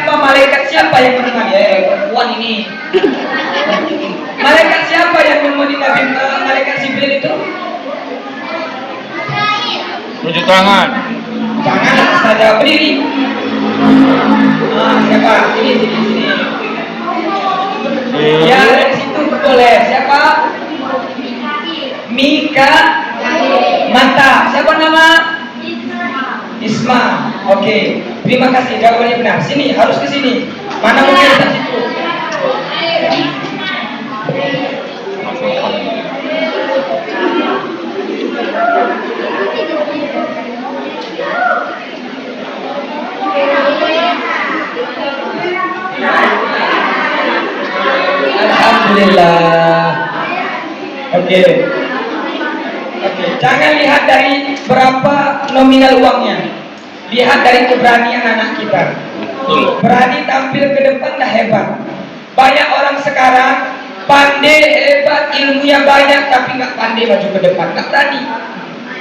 Malaikat siapa yang menemani? Perempuan ini. Malaikat siapa yang menemani Nabi malaikat Jibril itu? Tunjuk tangan. Jangan saja berdiri. Siapa? Sini. Ya, dari situ boleh. Siapa? Mika. Mantap. Siapa nama? Isma. Oke. Terima kasih. Jawabannya benar. Sini, harus ke sini. Mana mungkin di situ? Alhamdulillah. Oke. Jangan lihat dari berapa nominal uangnya. Lihat dari keberanian anak kita. Berani tampil ke depan dah hebat. Banyak orang sekarang pandai, hebat, ilmunya banyak, tapi nggak pandai maju ke depan, nggak berani.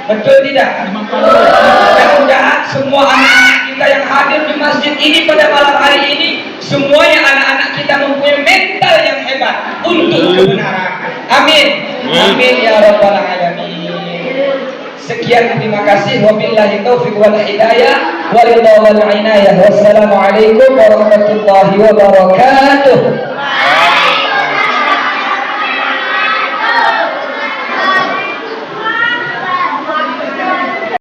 Betul tidak? Mudah-mudahan semua anak-anak kita yang hadir di masjid ini pada malam hari ini, semuanya anak-anak kita mempunyai mental yang hebat untuk kebenaran. Amin. Amin ya rabbal alamin. Sekian, terima kasih. Wabillahi taufiq wal hidayah walillahu wal inayah. Wassalamualaikum warahmatullahi wabarakatuh.